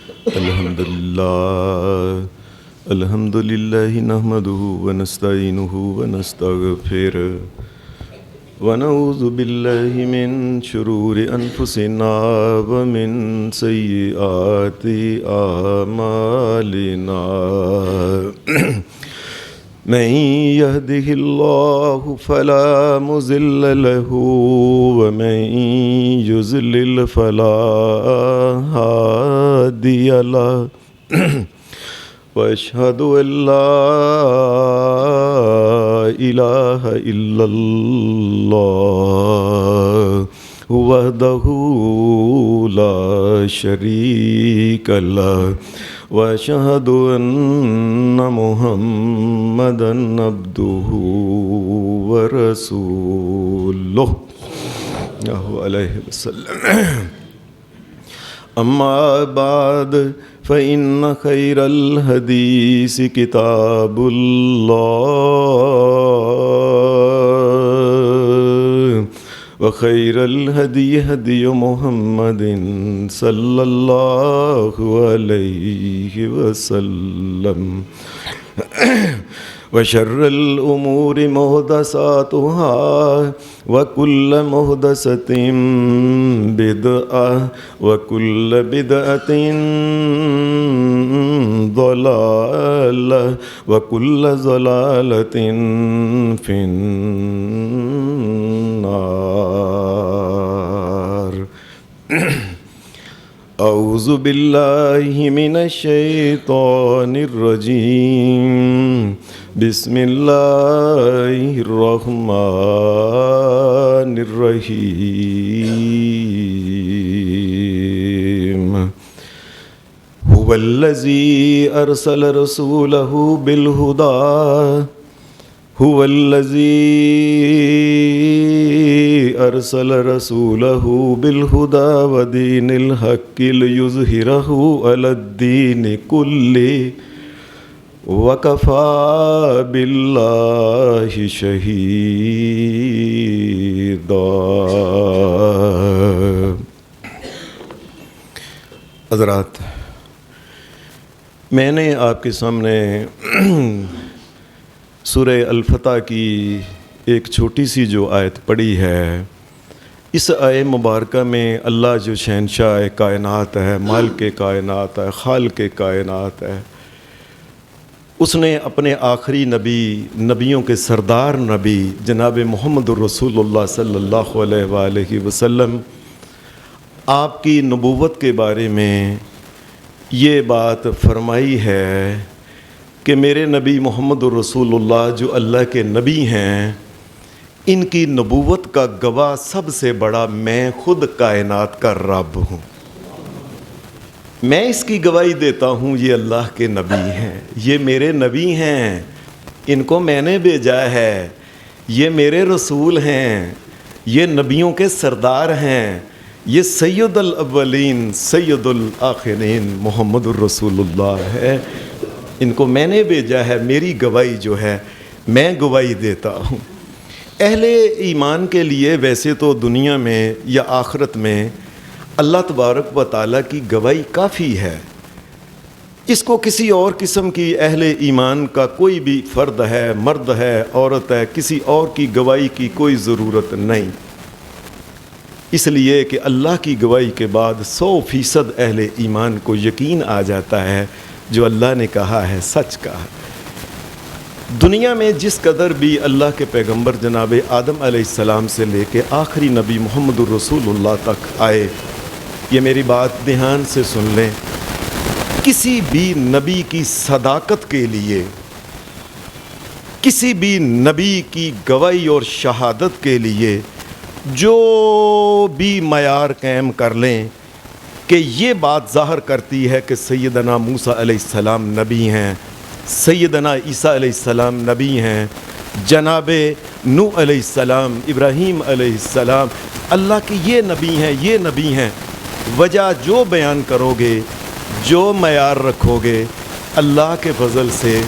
الحمدللہ نحمدہ ونستعینہ ونستغفرہ ونعوذ باللہ من شرور انفسنا ومن سیئات اعمالنا من يهده الله فلا مضل له ومن يضلل فلا هادي له وأشهد أن لا إله إلا الله وحده لا شريك له وأشهد أن محمدًا عبده ورسوله عليه وسلم. أما بعد فإن خير الحديث كتاب الله وخير الهدي هدي محمد صلى الله عليه وسلم وشر الأمور محدثاتها وكل محدثة بدعة وكل بدعة ضلالة وكل ضلالة في النار. أعوذ بالله من الشيطان الرجيم. بسم الله الرحمن الرحيم. هو الذي أرسل رسوله بالهدى هو الذي أرسل رسوله بالهدى ودين الحق ليظهره على الدين كله وَكَفَى بِاللَّهِ شَهِيدًا. حضرات، میں نے آپ کے سامنے سورہ الفتح کی ایک چھوٹی سی جو آیت پڑھی ہے، اس آیت مبارکہ میں اللہ جو شہنشاہ کائنات ہے، مالک کائنات ہے، خالق کائنات ہے، اس نے اپنے آخری نبیوں کے سردار نبی جناب محمد الرسول اللہ صلی اللہ علیہ وآلہ وسلم آپ کی نبوت کے بارے میں یہ بات فرمائی ہے کہ میرے نبی محمد الرسول اللہ جو اللہ کے نبی ہیں، ان کی نبوت کا گواہ سب سے بڑا میں خود کائنات کا رب ہوں. میں اس کی گواہی دیتا ہوں یہ اللہ کے نبی ہیں، یہ میرے نبی ہیں، ان کو میں نے بھیجا ہے، یہ میرے رسول ہیں، یہ نبیوں کے سردار ہیں، یہ سید الاولین سید الآخرین محمد الرسول اللہ ہے، ان کو میں نے بھیجا ہے، میری گواہی جو ہے میں گواہی دیتا ہوں. اہل ایمان کے لیے ویسے تو دنیا میں یا آخرت میں اللہ تبارک و تعالیٰ کی گواہی کافی ہے. اس کو کسی اور قسم کی اہل ایمان کا کوئی بھی فرد ہے، مرد ہے، عورت ہے، کسی اور کی گواہی کی کوئی ضرورت نہیں، اس لیے کہ اللہ کی گواہی کے بعد 100% اہل ایمان کو یقین آ جاتا ہے جو اللہ نے کہا ہے سچ کہا. دنیا میں جس قدر بھی اللہ کے پیغمبر جناب آدم علیہ السلام سے لے کے آخری نبی محمد الرسول اللہ تک آئے، یہ میری بات دھیان سے سن لیں، کسی بھی نبی کی صداقت کے لیے، کسی بھی نبی کی گواہی اور شہادت کے لیے جو بھی معیار قائم کر لیں کہ یہ بات ظاہر کرتی ہے کہ سیدنا موسیٰ علیہ السلام نبی ہیں، سیدنا عیسیٰ علیہ السلام نبی ہیں، جناب نوح علیہ السلام، ابراہیم علیہ السلام اللہ کے یہ نبی ہیں، یہ نبی ہیں. وجہ جو بیان کرو گے، جو معیار رکھو گے، اللہ کے فضل سے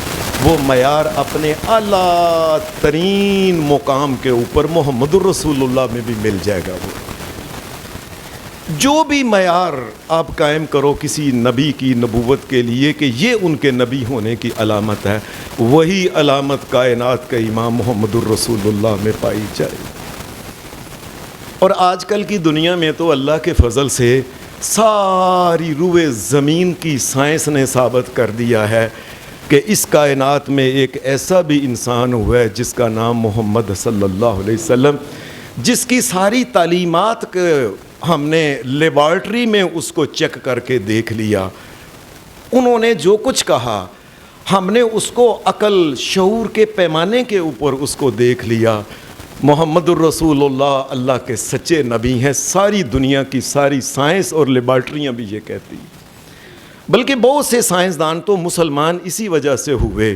وہ معیار اپنے اعلیٰ ترین مقام کے اوپر محمد الرسول اللہ میں بھی مل جائے گا. وہ جو بھی معیار آپ قائم کرو کسی نبی کی نبوت کے لیے کہ یہ ان کے نبی ہونے کی علامت ہے، وہی علامت کائنات کا امام محمد الرسول اللہ میں پائی جائے۔ اور آج کل کی دنیا میں تو اللہ کے فضل سے ساری روئے زمین کی سائنس نے ثابت کر دیا ہے کہ اس کائنات میں ایک ایسا بھی انسان ہوا ہے جس کا نام محمد صلی اللہ علیہ وسلم، جس کی ساری تعلیمات ہم نے لیبارٹری میں اس کو چیک کر کے دیکھ لیا۔ انہوں نے جو کچھ کہا ہم نے اس کو عقل شعور کے پیمانے کے اوپر اس کو دیکھ لیا۔ محمد الرسول اللہ اللہ کے سچے نبی ہیں، ساری دنیا کی ساری سائنس اور لیبارٹریاں بھی یہ کہتی ہیں۔ بلکہ بہت سے سائنسدان تو مسلمان اسی وجہ سے ہوئے۔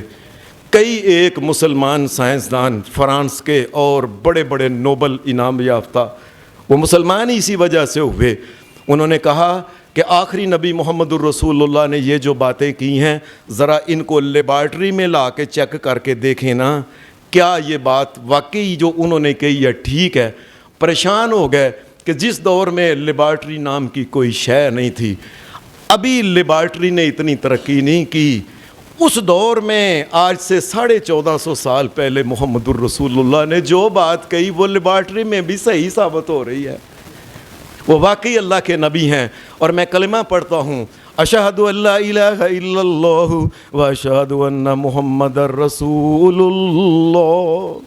کئی ایک مسلمان سائنسدان فرانس کے اور بڑے بڑے نوبل انعام یافتہ، وہ مسلمان ہی اسی وجہ سے ہوئے۔ انہوں نے کہا کہ آخری نبی محمد الرسول اللہ نے یہ جو باتیں کی ہیں ذرا ان کو لیبارٹری میں لا کے چیک کر کے دیکھیں نا، کیا یہ بات واقعی جو انہوں نے کہی ہے ٹھیک ہے۔ پریشان ہو گئے کہ جس دور میں لیبارٹری نام کی کوئی شے نہیں تھی، ابھی لیبارٹری نے اتنی ترقی نہیں کی، اس دور میں آج سے 1450 سال پہلے محمد الرسول اللہ نے جو بات کہی وہ لیبارٹری میں بھی صحیح ثابت ہو رہی ہے۔ وہ واقعی اللہ کے نبی ہیں۔ اور میں کلمہ پڑھتا ہوں، اشہد ان لا الہ الا اللہ و اشہد ان محمد الرسول اللہ۔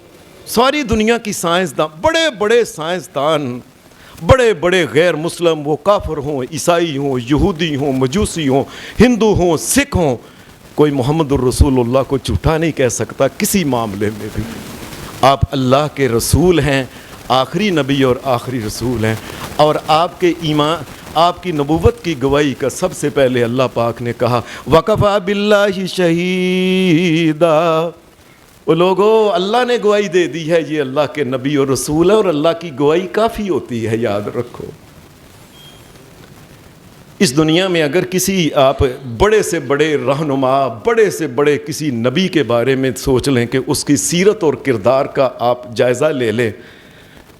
ساری دنیا کی سائنسدان، بڑے بڑے سائنسدان، بڑے بڑے غیر مسلم، وہ کافر ہوں، عیسائی ہوں، یہودی ہوں، مجوسی ہوں، ہندو ہوں، سکھ ہوں، کوئی محمد الرسول اللہ کو جھوٹا نہیں کہہ سکتا کسی معاملے میں بھی۔ آپ اللہ کے رسول ہیں، آخری نبی اور آخری رسول ہیں، اور آپ کے ایمان، آپ کی نبوت کی گواہی کا سب سے پہلے اللہ پاک نے کہا وَكَفَى بِاللَّهِ شَهِيدًا۔ وہ لوگوں، اللہ نے گواہی دے دی ہے یہ اللہ کے نبی اور رسول ہے، اور اللہ کی گواہی کافی ہوتی ہے، یاد رکھو۔ اس دنیا میں اگر کسی آپ بڑے سے بڑے رہنما، بڑے سے بڑے کسی نبی کے بارے میں سوچ لیں کہ اس کی سیرت اور کردار کا آپ جائزہ لے لیں،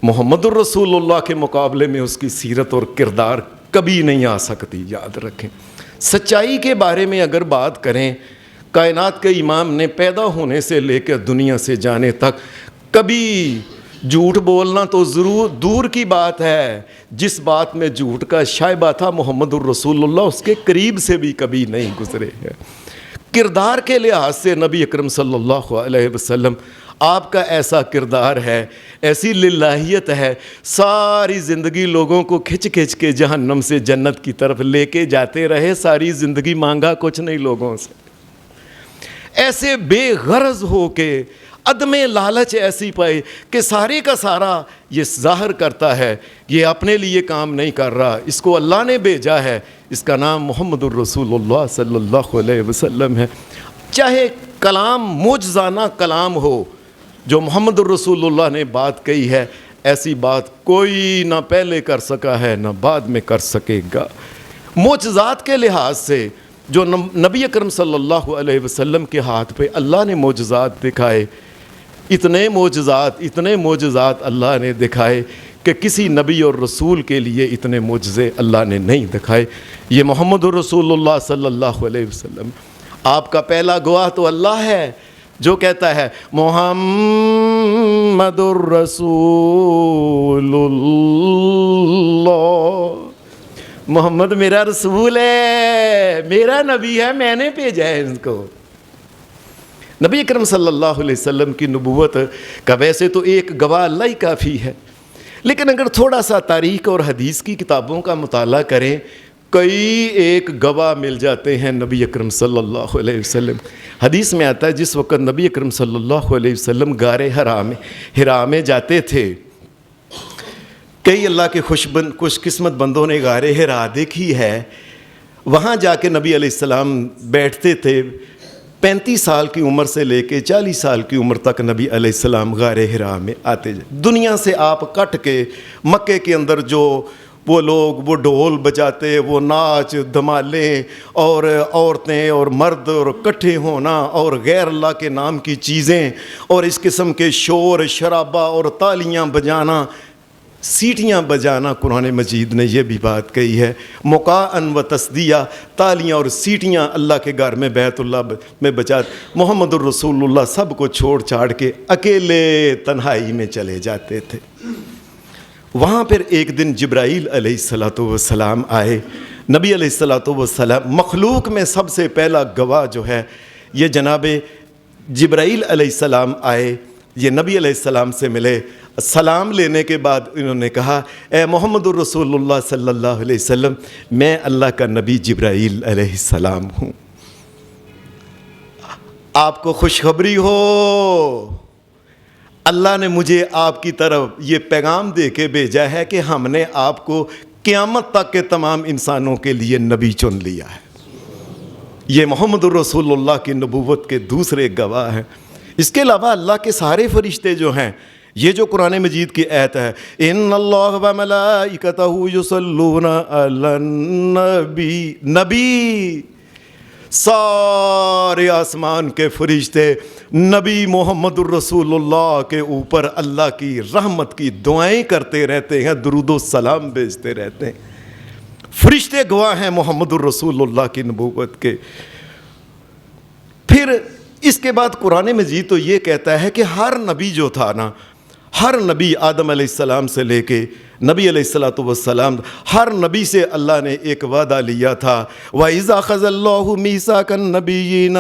محمد الرسول اللہ کے مقابلے میں اس کی سیرت اور کردار کبھی نہیں آ سکتی، یاد رکھیں۔ سچائی کے بارے میں اگر بات کریں، کائنات کے امام نے پیدا ہونے سے لے کر دنیا سے جانے تک کبھی جھوٹ بولنا تو ضرور دور کی بات ہے، جس بات میں جھوٹ کا شائبہ تھا محمد الرسول اللہ اس کے قریب سے بھی کبھی نہیں گزرے ہیں۔ کردار کے لحاظ سے نبی اکرم صلی اللہ علیہ وسلم، آپ کا ایسا کردار ہے، ایسی للہیت ہے، ساری زندگی لوگوں کو کھچ کھچ کے جہنم سے جنت کی طرف لے کے جاتے رہے، ساری زندگی مانگا کچھ نہیں لوگوں سے۔ ایسے بے غرض ہو کے، عدم لالچ ایسی پائے کہ سارے کا سارا یہ ظاہر کرتا ہے یہ اپنے لیے کام نہیں کر رہا، اس کو اللہ نے بھیجا ہے، اس کا نام محمد الرسول اللہ صلی اللہ علیہ وسلم ہے۔ چاہے کلام معجزانہ کلام ہو، جو محمد الرسول اللہ نے بات کہی ہے، ایسی بات کوئی نہ پہلے کر سکا ہے نہ بعد میں کر سکے گا۔ معجزات کے لحاظ سے جو نبی اکرم صلی اللہ علیہ وسلم کے ہاتھ پہ اللہ نے معجزات دکھائے، اتنے معجزات اللہ نے دکھائے کہ کسی نبی اور رسول کے لیے اتنے معجزے اللہ نے نہیں دکھائے۔ یہ محمد الرسول اللہ صلی اللہ علیہ وسلم، آپ کا پہلا گواہ تو اللہ ہے جو کہتا ہے محمد الرسول اللہ، محمد میرا رسول ہے، میرا نبی ہے، میں نے بھیجا ہے ان کو۔ نبی اکرم صلی اللہ علیہ وسلم کی نبوت کا ویسے تو ایک گواہ اللہ ہی کافی ہے، لیکن اگر تھوڑا سا تاریخ اور حدیث کی کتابوں کا مطالعہ کریں، کئی ایک گواہ مل جاتے ہیں نبی اکرم صلی اللہ علیہ وسلم۔ حدیث میں آتا ہے جس وقت نبی اکرم صلی اللہ علیہ وسلم غار حرا میں جاتے تھے، کئی اللہ کے خوش قسمت بندوں نے غار حرا دیکھی ہے، وہاں جا کے نبی علیہ السلام بیٹھتے تھے۔ 35 سال کی عمر سے لے کے 40 سال کی عمر تک نبی علیہ السلام غار حرا میں آتے دنیا سے آپ کٹ کے مکے کے اندر جو وہ لوگ وہ ڈھول بجاتے، وہ ناچ دھمالے اور عورتیں اور مرد اور اکٹھے ہونا اور غیر اللہ کے نام کی چیزیں اور اس قسم کے شور شرابہ اور تالیاں بجانا، سیٹیاں بجانا، قرآن مجید نے یہ بھی بات کہی ہے، مقاعن و تصدیہ، تالیاں اور سیٹیاں اللہ کے گھر میں بیت اللہ میں بجا۔ محمد الرسول اللہ سب کو چھوڑ چھاڑ کے اکیلے تنہائی میں چلے جاتے تھے۔ وہاں پھر ایک دن جبرائیل علیہ السلام آئے۔ نبی علیہ السلام، مخلوق میں سب سے پہلا گواہ جو ہے یہ جناب جبرائیل علیہ السلام آئے، یہ نبی علیہ السلام سے ملے۔ سلام لینے کے بعد انہوں نے کہا، اے محمد الرسول اللہ صلی اللہ علیہ وسلم، میں اللہ کا نبی جبرائیل علیہ السلام ہوں، آپ کو خوشخبری ہو، اللہ نے مجھے آپ کی طرف یہ پیغام دے کے بھیجا ہے کہ ہم نے آپ کو قیامت تک کے تمام انسانوں کے لیے نبی چن لیا ہے۔ یہ محمد الرسول اللہ کی نبوت کے دوسرے گواہ ہیں۔ اس کے علاوہ اللہ کے سارے فرشتے جو ہیں، یہ جو قرآن مجید کی آیت ہے، ان اللہ و ملائکتہ یصلون علی النبی، نبی، سارے آسمان کے فرشتے نبی محمد الرسول اللہ کے اوپر اللہ کی رحمت کی دعائیں کرتے رہتے ہیں، درود و سلام بھیجتے رہتے ہیں۔ فرشتے گواہ ہیں محمد الرسول اللہ کی نبوت کے۔ پھر اس کے بعد قرآن مجید تو یہ کہتا ہے کہ ہر نبی جو تھا نا، ہر نبی آدم علیہ السلام سے لے کے نبی علیہ السلام، ہر نبی سے اللہ نے ایک وعدہ لیا تھا، وَإِذَا أَخَذَ اللَّهُ مِيثَاقَ النَّبِيِّينَ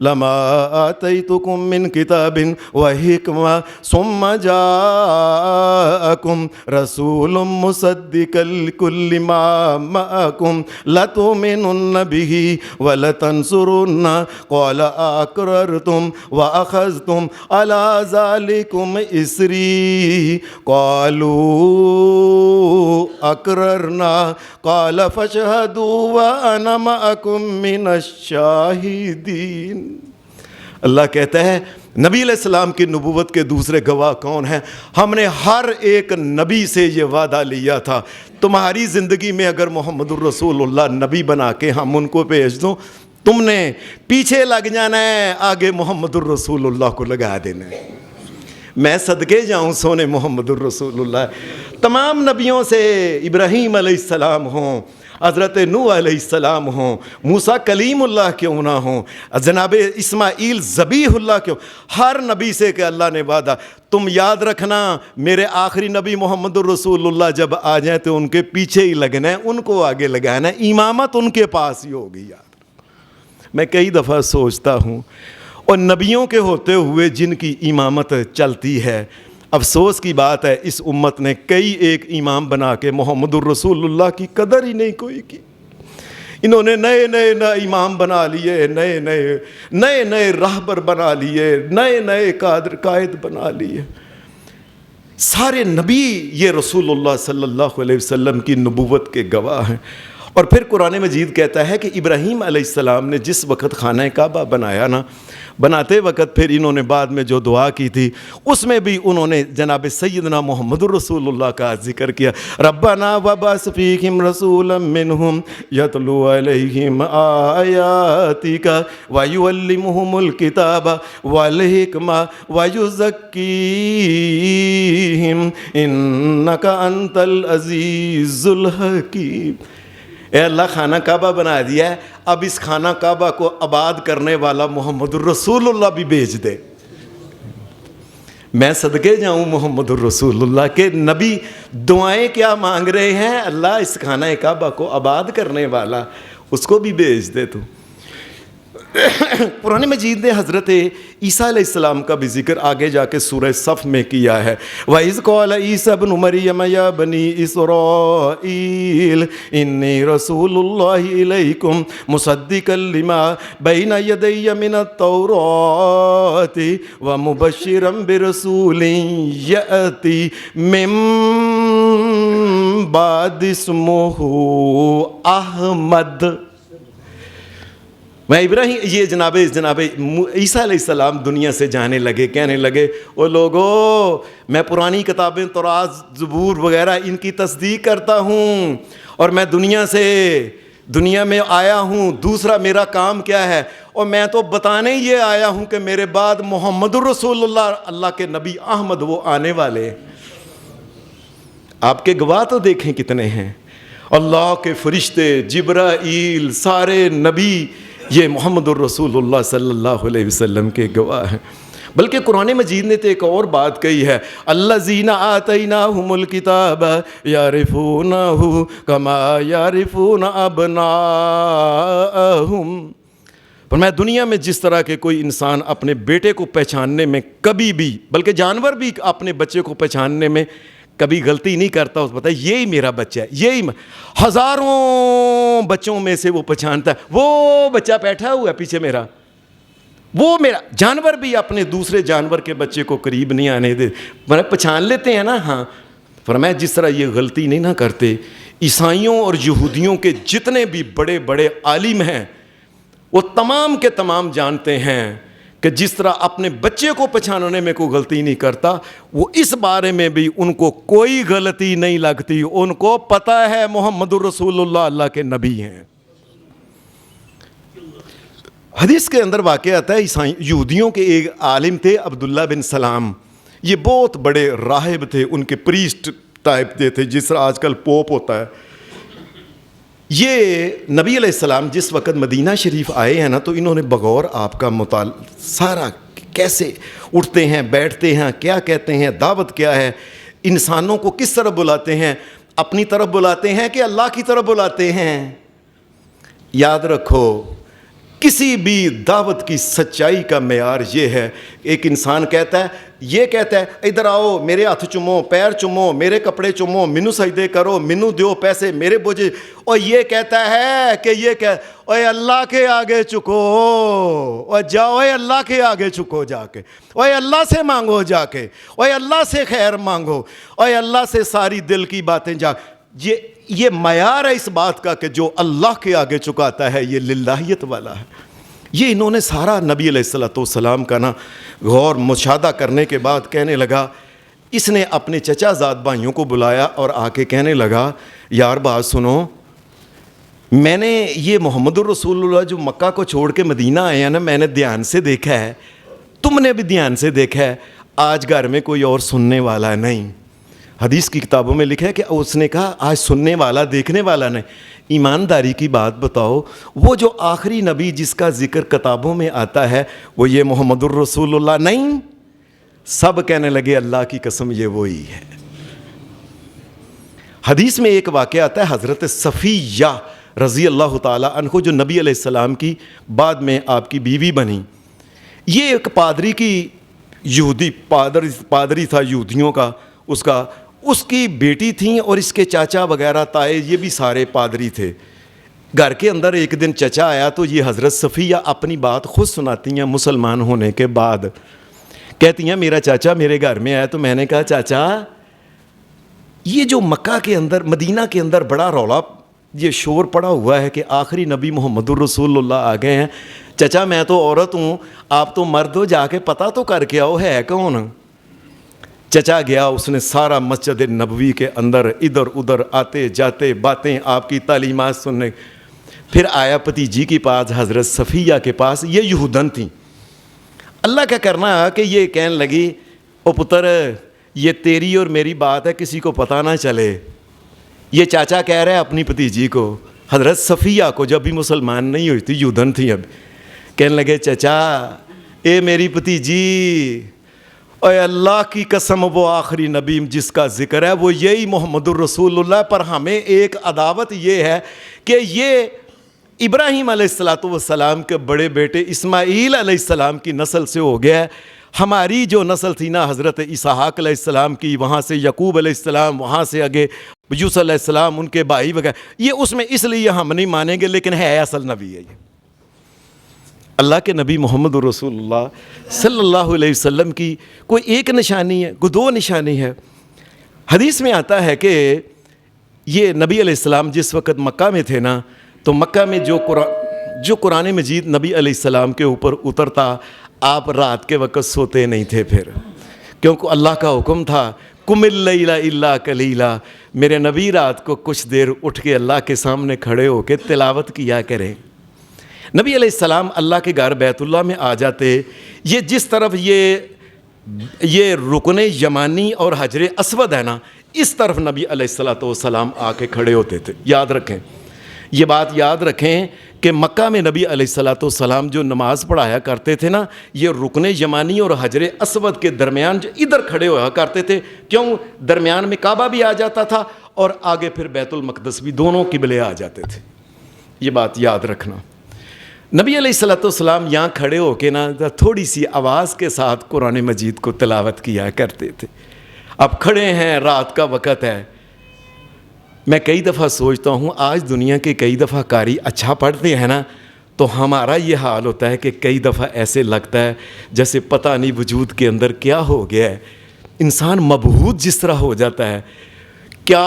لَمَا آتَيْتُكُم مِّن كِتَابٍ وَحِكْمَةٍ ثُمَّ جَاءَكُم رَّسُولٌ مُّصَدِّقًا لِّكُلِّ مَا مَعَكُمْ لَتُؤْمِنُنَّ بِهِ وَلَتَنصُرُنَّهُ قَالَ أَقْرَرْتُمْ وَأَخَذْتُمْ عَلَىٰ ذَلِكُمْ إِصْرِي قَالُوا اقررنا قال فاشهدوا وانا معكم من الشاہدین۔ اللہ کہتا ہے نبی علیہ السلام کی نبوت کے دوسرے گواہ کون ہیں؟ ہم نے ہر ایک نبی سے یہ وعدہ لیا تھا، تمہاری زندگی میں اگر محمد الرسول اللہ نبی بنا کے ہم ان کو بھیج دوں، تم نے پیچھے لگ جانا ہے، آگے محمد الرسول اللہ کو لگا دینا ہے۔ میں صدقے جاؤں سونے محمد الرسول اللہ، تمام نبیوں سے، ابراہیم علیہ السلام ہوں، حضرت نوح علیہ السلام ہوں، موسیٰ کلیم اللہ کیوں نہ ہوں، جناب اسماعیل ذبیح اللہ کیوں، ہر نبی سے کہ اللہ نے وعدہ، تم یاد رکھنا میرے آخری نبی محمد الرسول اللہ جب آ جائیں تو ان کے پیچھے ہی لگنا ہے، ان کو آگے لگانا ہے، امامت ان کے پاس ہی ہوگی۔ یار میں کئی دفعہ سوچتا ہوں، اور نبیوں کے ہوتے ہوئے جن کی امامت چلتی ہے، افسوس کی بات ہے اس امت نے کئی ایک امام بنا کے محمد الرسول اللہ کی قدر ہی نہیں کوئی کی۔ انہوں نے نئے نئے امام بنا لیے، نئے نئے راہبر بنا لیے، نئے قائد بنا لیے۔ سارے نبی یہ رسول اللہ صلی اللہ علیہ وسلم کی نبوت کے گواہ ہیں۔ اور پھر قرآن مجید کہتا ہے کہ ابراہیم علیہ السلام نے جس وقت خانہ کعبہ بنایا نا، بناتے وقت پھر انہوں نے بعد میں جو دعا کی تھی اس میں بھی انہوں نے جناب سیدنا محمد الرسول اللہ کا ذکر کیا، ربنا وبعث فیہم رسولا منہم یتلو علیہم آیاتک ویعلمہم الکتاب والحکمہ ویزکیہم انک انت العزیز الحکیم۔ اے اللہ خانہ کعبہ بنا دیا ہے، اب اس خانہ کعبہ کو آباد کرنے والا محمد الرسول اللہ بھی بھیج دے۔ میں صدقے جاؤں محمد الرسول اللہ کے نبی دعائیں کیا مانگ رہے ہیں، اللہ اس خانہ کعبہ کو آباد کرنے والا اس کو بھی بھیج دے تو۔ قرآن مجید نے حضرت عیسیٰ علیہ السلام کا بھی ذکر آگے جا کے سورہ صف میں کیا ہے، وَإِذْ قَالَ عِيسَى ابْنُ مَرْيَمَ يَا بَنِي إِسْرَائِيلَ إِنِّي رَسُولُ اللَّهِ إِلَيْكُمْ مُصَدِّقًا لِمَا بَيْنَ يَدَيَّ مِنَ التَّوْرَاةِ وَمُبَشِّرًا بِرَسُولٍ يَأْتِي مِن بَعْدِهِ اسْمُهُ أَحْمَدُ۔ میں ابراہیم یہ جناب عیسیٰ علیہ السلام دنیا سے جانے لگے، کہنے لگے او لوگو میں پرانی کتابیں توراۃ زبور وغیرہ ان کی تصدیق کرتا ہوں، اور میں دنیا میں آیا ہوں، دوسرا میرا کام کیا ہے، اور میں تو بتانے یہ آیا ہوں کہ میرے بعد محمد الرسول اللہ، اللہ کے نبی احمد وہ آنے والے ہیں۔ آپ کے گواہ تو دیکھیں کتنے ہیں، اللہ کے فرشتے، جبرائیل، سارے نبی، یہ محمد الرسول اللہ صلی اللہ علیہ وسلم کے گواہ ہیں۔ بلکہ قرآن مجید نے تو ایک اور بات کہی ہے، الذین آتیناہم الکتاب یعرفونہ کما یعرفون ابناءہم۔ فرمایا دنیا میں جس طرح کے کوئی انسان اپنے بیٹے کو پہچاننے میں کبھی بھی، بلکہ جانور بھی اپنے بچے کو پہچاننے میں کبھی غلطی نہیں کرتا، اس بتا یہی میرا بچہ ہے، یہی ہزاروں بچوں میں سے وہ پہچانتا ہے، وہ بچہ بیٹھا ہوا ہے پیچھے میرا، وہ میرا۔ جانور بھی اپنے دوسرے جانور کے بچے کو قریب نہیں آنے دے، پہچان لیتے ہیں نا۔ ہاں فرمایا جس طرح یہ غلطی نہیں نہ کرتے، عیسائیوں اور یہودیوں کے جتنے بھی بڑے بڑے عالم ہیں وہ تمام کے تمام جانتے ہیں کہ جس طرح اپنے بچے کو پہچاننے میں کوئی غلطی نہیں کرتا، وہ اس بارے میں بھی ان کو کوئی غلطی نہیں لگتی، ان کو پتہ ہے محمد الرسول اللہ اللہ کے نبی ہیں۔ حدیث کے اندر واقع آتا ہے یہودیوں کے ایک عالم تھے عبداللہ بن سلام، یہ بہت بڑے راہب تھے، ان کے پریسٹ ٹائپ تھے جس طرح آج کل پوپ ہوتا ہے۔ یہ نبی علیہ السلام جس وقت مدینہ شریف آئے ہیں نا، تو انہوں نے بغور آپ کا مطالعہ سارا، کیسے اٹھتے ہیں، بیٹھتے ہیں، کیا کہتے ہیں، دعوت کیا ہے، انسانوں کو کس طرح بلاتے ہیں، اپنی طرف بلاتے ہیں کہ اللہ کی طرف بلاتے ہیں۔ یاد رکھو کسی بھی دعوت کی سچائی کا معیار یہ ہے، ایک انسان کہتا ہے، یہ کہتا ہے ادھر آؤ میرے ہاتھ چومو، پیر چومو، میرے کپڑے چومو، مینو سجدے کرو، مینو دیو پیسے، میرے بوجھے، اور یہ کہتا ہے کہ یہ کہ اوے اللہ کے آگے چکو، اور جاؤ اوے اللہ کے آگے چکو جا کے، اوے اللہ سے مانگو جا کے، اوے اللہ سے خیر مانگو، اوے اللہ سے ساری دل کی باتیں جا۔ یہ معیار ہے اس بات کا کہ جو اللہ کے آگے چکاتا ہے یہ للہیت والا ہے۔ یہ انہوں نے سارا نبی علیہ السلام کا نا غور مشاہدہ کرنے کے بعد کہنے لگا، اس نے اپنے چچا زاد بھائیوں کو بلایا اور آ کے کہنے لگا، یار بات سنو، میں نے یہ محمد الرسول اللہ جو مکہ کو چھوڑ کے مدینہ آئے ہیں نا، میں نے دھیان سے دیکھا ہے، تم نے بھی دھیان سے دیکھا ہے، آج گھر میں کوئی اور سننے والا نہیں۔ حدیث کی کتابوں میں لکھا ہے کہ اس نے کہا آج سننے والا دیکھنے والا نہیں۔ ایمانداری کی بات بتاؤ، وہ جو آخری نبی جس کا ذکر کتابوں میں آتا ہے وہ یہ محمد الرسول اللہ نہیں؟ سب کہنے لگے اللہ کی قسم یہ وہی ہے۔ حدیث میں ایک واقعہ آتا ہے، حضرت صفیہ رضی اللہ تعالیٰ عنہ جو نبی علیہ السلام کی بعد میں آپ کی بیوی بنی، یہ ایک پادری کی یہودی پادری تھا یہودیوں کا، اس کی بیٹی تھیں اور اس کے چاچا وغیرہ تائے یہ بھی سارے پادری تھے۔ گھر کے اندر ایک دن چچا آیا تو یہ حضرت صفیہ اپنی بات خود سناتی ہیں مسلمان ہونے کے بعد، کہتی ہیں میرا چاچا میرے گھر میں آیا تو میں نے کہا چاچا یہ جو مکہ کے اندر مدینہ کے اندر بڑا رولا یہ شور پڑا ہوا ہے کہ آخری نبی محمد الرسول اللہ آ گئے ہیں، چچا میں تو عورت ہوں آپ تو مرد ہو، جا کے پتہ تو کر کے آؤ ہے کون۔ چچا گیا، اس نے سارا مسجد نبوی کے اندر ادھر ادھر آتے جاتے باتیں آپ کی تعلیمات سننے، پھر آیا بھتیجی کے پاس حضرت صفیہ کے پاس، یہ یہودن تھیں۔ اللہ کا کرنا کہ یہ کہنے لگی او پتر یہ تیری اور میری بات ہے کسی کو پتہ نہ چلے۔ یہ چاچا کہہ رہے اپنی بھتیجی کو، حضرت صفیہ کو جب بھی مسلمان نہیں ہوئی تھی یہودن تھی، اب کہنے لگے چچا اے میری بھتیجی، اے اللہ کی قسم وہ آخری نبی جس کا ذکر ہے وہ یہی محمد الرسول اللہ، پر ہمیں ایک عداوت یہ ہے کہ یہ ابراہیم علیہ السلام کے بڑے بیٹے اسماعیل علیہ السلام کی نسل سے ہو گیا ہے، ہماری جو نسل تھی نا حضرت اسحاق علیہ السلام کی، وہاں سے یعقوب علیہ السلام، وہاں سے آگے یوسف علیہ السلام ان کے بھائی وغیرہ، یہ اس میں اس لیے ہم نہیں مانیں گے، لیکن ہے اصل نبی ہے یہ اللہ کے نبی محمد رسول اللہ صلی اللہ علیہ وسلم کی کوئی ایک نشانی ہے، کوئی دو نشانی ہے۔ حدیث میں آتا ہے کہ یہ نبی علیہ السلام جس وقت مکہ میں تھے نا، تو مکہ میں جو قرآن مجید نبی علیہ السلام کے اوپر اترتا، آپ رات کے وقت سوتے نہیں تھے پھر، کیونکہ اللہ کا حکم تھا قم اللیل الا قلیلا، میرے نبی رات کو کچھ دیر اٹھ کے اللہ کے سامنے کھڑے ہو کے تلاوت کیا کریں۔ نبی علیہ السلام اللہ کے گھر بیت اللہ میں آ جاتے، یہ جس طرف یہ رکن یمانی اور حجر اسود ہے نا، اس طرف نبی علیہ الصلوۃ والسلام آ کے کھڑے ہوتے تھے. یاد رکھیں, یہ بات یاد رکھیں کہ مکہ میں نبی علیہ الصلوۃ والسلام جو نماز پڑھایا کرتے تھے نا, یہ رکن یمانی اور حجر اسود کے درمیان جو ادھر کھڑے ہوا کرتے تھے. کیوں؟ درمیان میں کعبہ بھی آ جاتا تھا اور آگے پھر بیت المقدس بھی, دونوں قبلے آ جاتے تھے. یہ بات یاد رکھنا. نبی علیہ الصلوۃ والسلام یہاں کھڑے ہو کے نا تھوڑی سی آواز کے ساتھ قرآن مجید کو تلاوت کیا کرتے تھے. اب کھڑے ہیں, رات کا وقت ہے. میں کئی دفعہ سوچتا ہوں آج دنیا کے کئی دفعہ قاری اچھا پڑھتے ہیں نا, تو ہمارا یہ حال ہوتا ہے کہ کئی دفعہ ایسے لگتا ہے جیسے پتہ نہیں وجود کے اندر کیا ہو گیا ہے. انسان مبہوت جس طرح ہو جاتا ہے. کیا